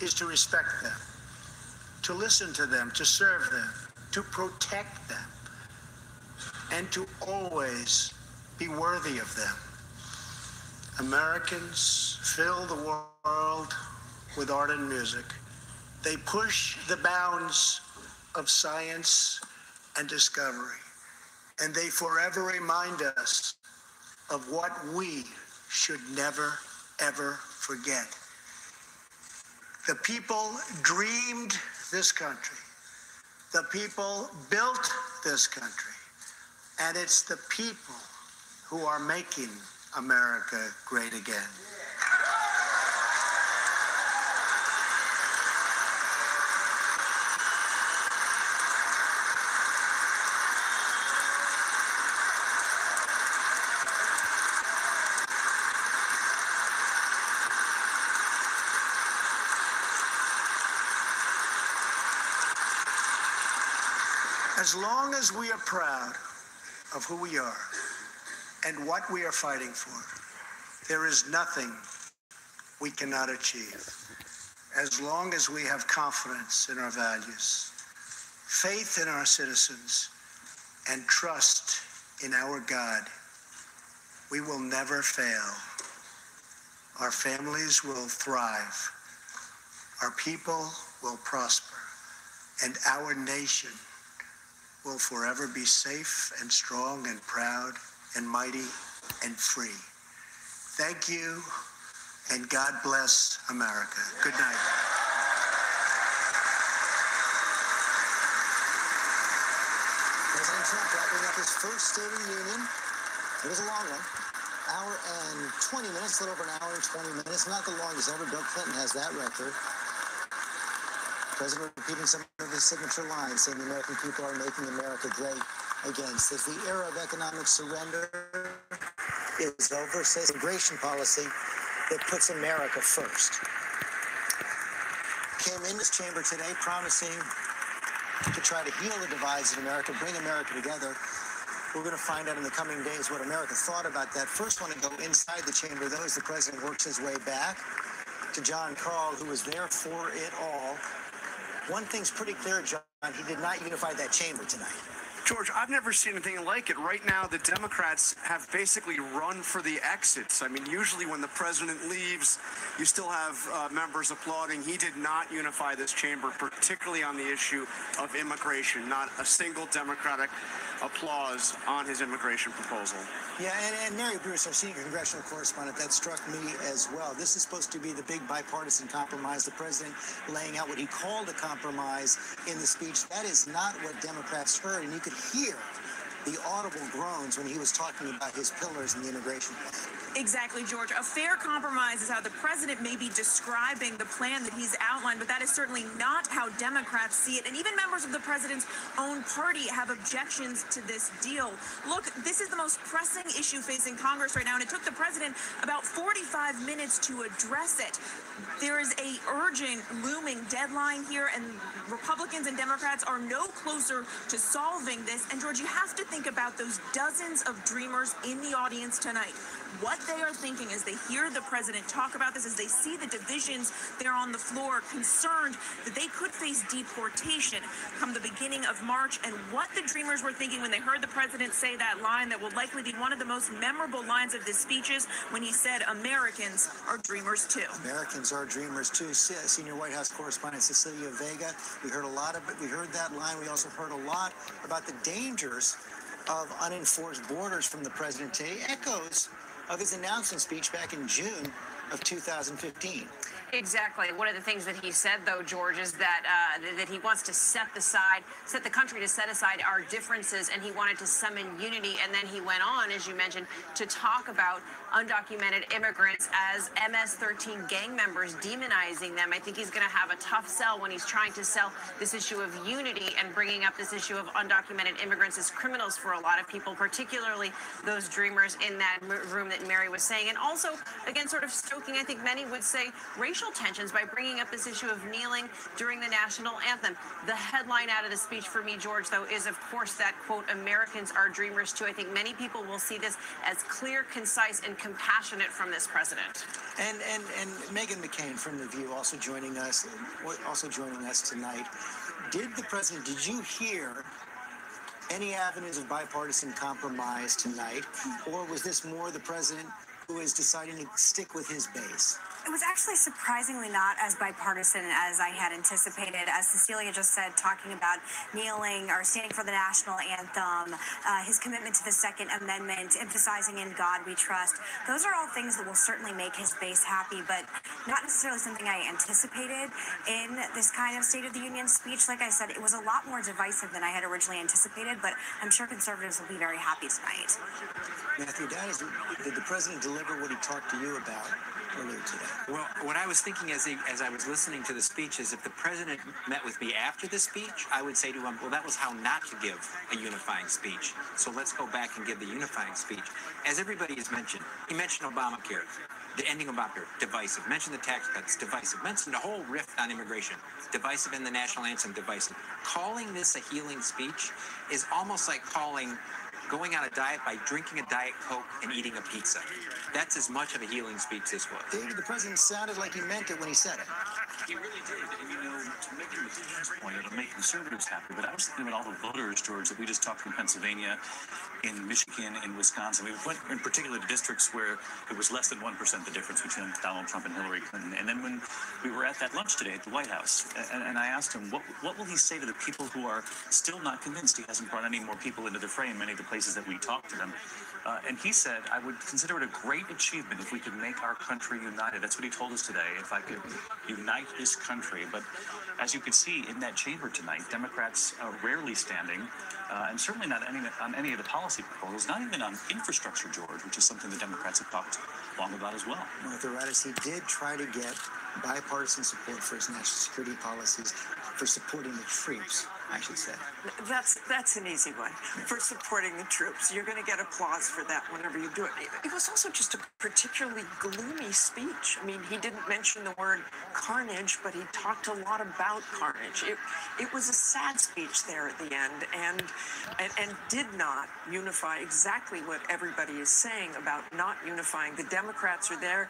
is to respect them, to listen to them, to serve them, to protect them, and to always be worthy of them. Americans fill the world with art and music. They push the bounds of science and discovery, and they forever remind us of what we should never, ever forget. The people dreamed this country. The people built this country. And it's the people who are making America great again. As long as we are proud of who we are and what we are fighting for, there is nothing we cannot achieve. As long as we have confidence in our values, faith in our citizens, and trust in our God, we will never fail. Our families will thrive. Our people will prosper. And our nation will forever be safe and strong and proud and mighty and free. Thank you, and God bless America. Good night. President Trump wrapping up his first State of the Union. It was a long one. Hour and 20 minutes, a little over an hour and 20 minutes. Not the longest ever. Bill Clinton has that record. President repeating some of his signature lines, saying the American people are making America great again. Says the era of economic surrender is over. Says immigration policy that puts America first. Came in this chamber today promising to try to heal the divides in America, bring America together. We're going to find out in the coming days what America thought about that. First, want to go inside the chamber, though, as the president works his way back to John Karl, who was there for it all. One thing's pretty clear, John, he did not unify that chamber tonight. George, I've never seen anything like it. Right now, the Democrats have basically run for the exits. I mean, usually when the president leaves, you still have members applauding. He did not unify this chamber, particularly on the issue of immigration. Not a single Democratic applause on his immigration proposal. Yeah, and Mary Bruce, our senior congressional correspondent, that struck me as well. This is supposed to be the big bipartisan compromise, the president laying out what he called a compromise in the speech. That is not what Democrats heard, and you could hear the audible groans when he was talking about his pillars in the immigration plan. Exactly, George. A fair compromise is how the president may be describing the plan that he's outlined, but that is certainly not how Democrats see it. And even members of the president's own party have objections to this deal. Look, this is the most pressing issue facing Congress right now, and it took the president about 45 minutes to address it. There is a urgent, looming deadline here, and Republicans and Democrats are no closer to solving this. And, George, you have to think about those dozens of dreamers in the audience tonight. What they are thinking as they hear the president talk about this, as they see the divisions there on the floor, concerned that they could face deportation come the beginning of March, and what the dreamers were thinking when they heard the president say that line that will likely be one of the most memorable lines of his speeches when he said, "Americans are dreamers too." Americans are dreamers too. Senior White House correspondent Cecilia Vega. We heard a lot of it. We heard that line. We also heard a lot about the dangers of unenforced borders from the president today. Echoes of his announcement speech back in June of 2015. Exactly. One of the things that he said, though, George, is that that he wants to set the country to set aside our differences, and he wanted to summon unity. And then he went on, as you mentioned, to talk about undocumented immigrants as MS-13 gang members, demonizing them. I think he's going to have a tough sell when he's trying to sell this issue of unity and bringing up this issue of undocumented immigrants as criminals for a lot of people, particularly those dreamers in that room that Mary was saying. And also, again, sort of stoking, I think many would say, racial tensions by bringing up this issue of kneeling during the national anthem. The headline out of the speech for me, George, though, is, of course, that, quote, "Americans are dreamers too." I think many people will see this as clear, concise, and compassionate from this president. And Meghan McCain from The View also joining us tonight. Did you hear any avenues of bipartisan compromise tonight, or was this more the president who is deciding to stick with his base? It was actually surprisingly not as bipartisan as I had anticipated. As Cecilia just said, talking about kneeling or standing for the national anthem, his commitment to the Second Amendment, emphasizing "in God we trust." Those are all things that will certainly make his base happy, but not necessarily something I anticipated in this kind of State of the Union speech. Like I said, it was a lot more divisive than I had originally anticipated, but I'm sure conservatives will be very happy tonight. Matthew Downs, did the president deliver what he talked to you about earlier today? Well, what I was thinking as I was listening to the speech is if the president met with me after the speech, I would say to him, well, that was how not to give a unifying speech. So let's go back and give the unifying speech. As everybody has mentioned, he mentioned Obamacare, the ending of Obamacare, divisive. Mentioned the tax cuts, divisive. Mentioned the whole rift on immigration, divisive, in the national anthem, divisive. Calling this a healing speech is almost like calling going on a diet by drinking a Diet Coke and eating a pizza. That's as much of a healing speech this was. David, the president sounded like he meant it when he said it. He really did. And, you know, to make him a point, it'll make conservatives happy. But I was thinking about all the voters, George, that we just talked in Pennsylvania, in Michigan, in Wisconsin. We went in particular to districts where it was less than 1% the difference between Donald Trump and Hillary Clinton. And then when we were at that lunch today at the White House, and I asked him, what will he say to the people who are still not convinced he hasn't brought any more people into the fray in many of the places that we talked to them? And he said, I would consider it a great achievement if we could make our country united. That's what he told us today, if I could unite this country. But as you could see in that chamber tonight, Democrats rarely standing, and certainly not on any of the policy proposals, not even on infrastructure, George, which is something the Democrats have talked long about as well. Martha Raddatz, he did try to get bipartisan support for his national security policies, for supporting the troops, I should say. That's an easy one. For supporting the troops. You're going to get applause for that whenever you do it. It was also just a particularly gloomy speech. I mean, he didn't mention the word carnage, but he talked a lot about carnage. It was a sad speech there at the end, and did not unify exactly what everybody is saying about not unifying. The Democrats are there.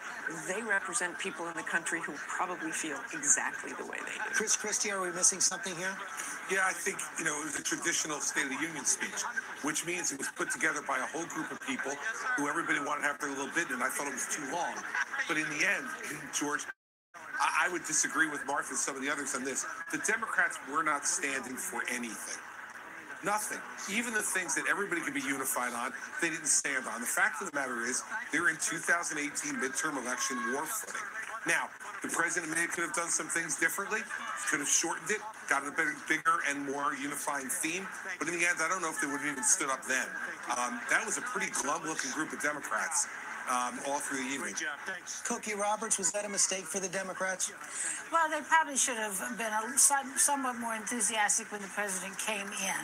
They represent people in the country who probably feel exactly the way they do. Chris Christie, are we missing something here? Yeah, I think, you know, it was a traditional State of the Union speech, which means it was put together by a whole group of people who everybody wanted to have their little bit in, and I thought it was too long. But in the end, George, I would disagree with Martha and some of the others on this. The Democrats were not standing for anything. Nothing. Even the things that everybody could be unified on, they didn't stand on. The fact of the matter is, they're in 2018 midterm election war footing. Now, the president could have done some things differently, could have shortened it, got a bigger and more unifying theme. But in the end, I don't know if they would have even stood up then. That was a pretty glum-looking group of Democrats all through the evening. Great job, thanks. Cookie Roberts, was that a mistake for the Democrats? Well, they probably should have been somewhat more enthusiastic when the president came in.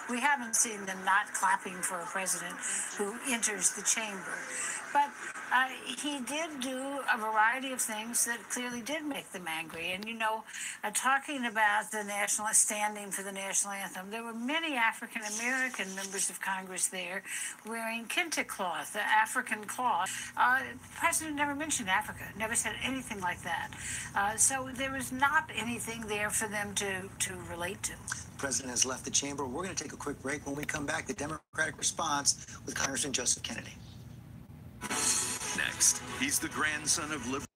We haven't seen them not clapping for a president who enters the chamber. But he did do a variety of things that clearly did make them angry. And, you know, talking about the standing for the national anthem, there were many African-American members of Congress there wearing kente cloth, the African cloth. The president never mentioned Africa, never said anything like that. So there was not anything there for them to relate to. The president has left the chamber. We're going to take a quick break. When we come back, the Democratic response with Congressman Joseph Kennedy. Next, he's the grandson of liberal.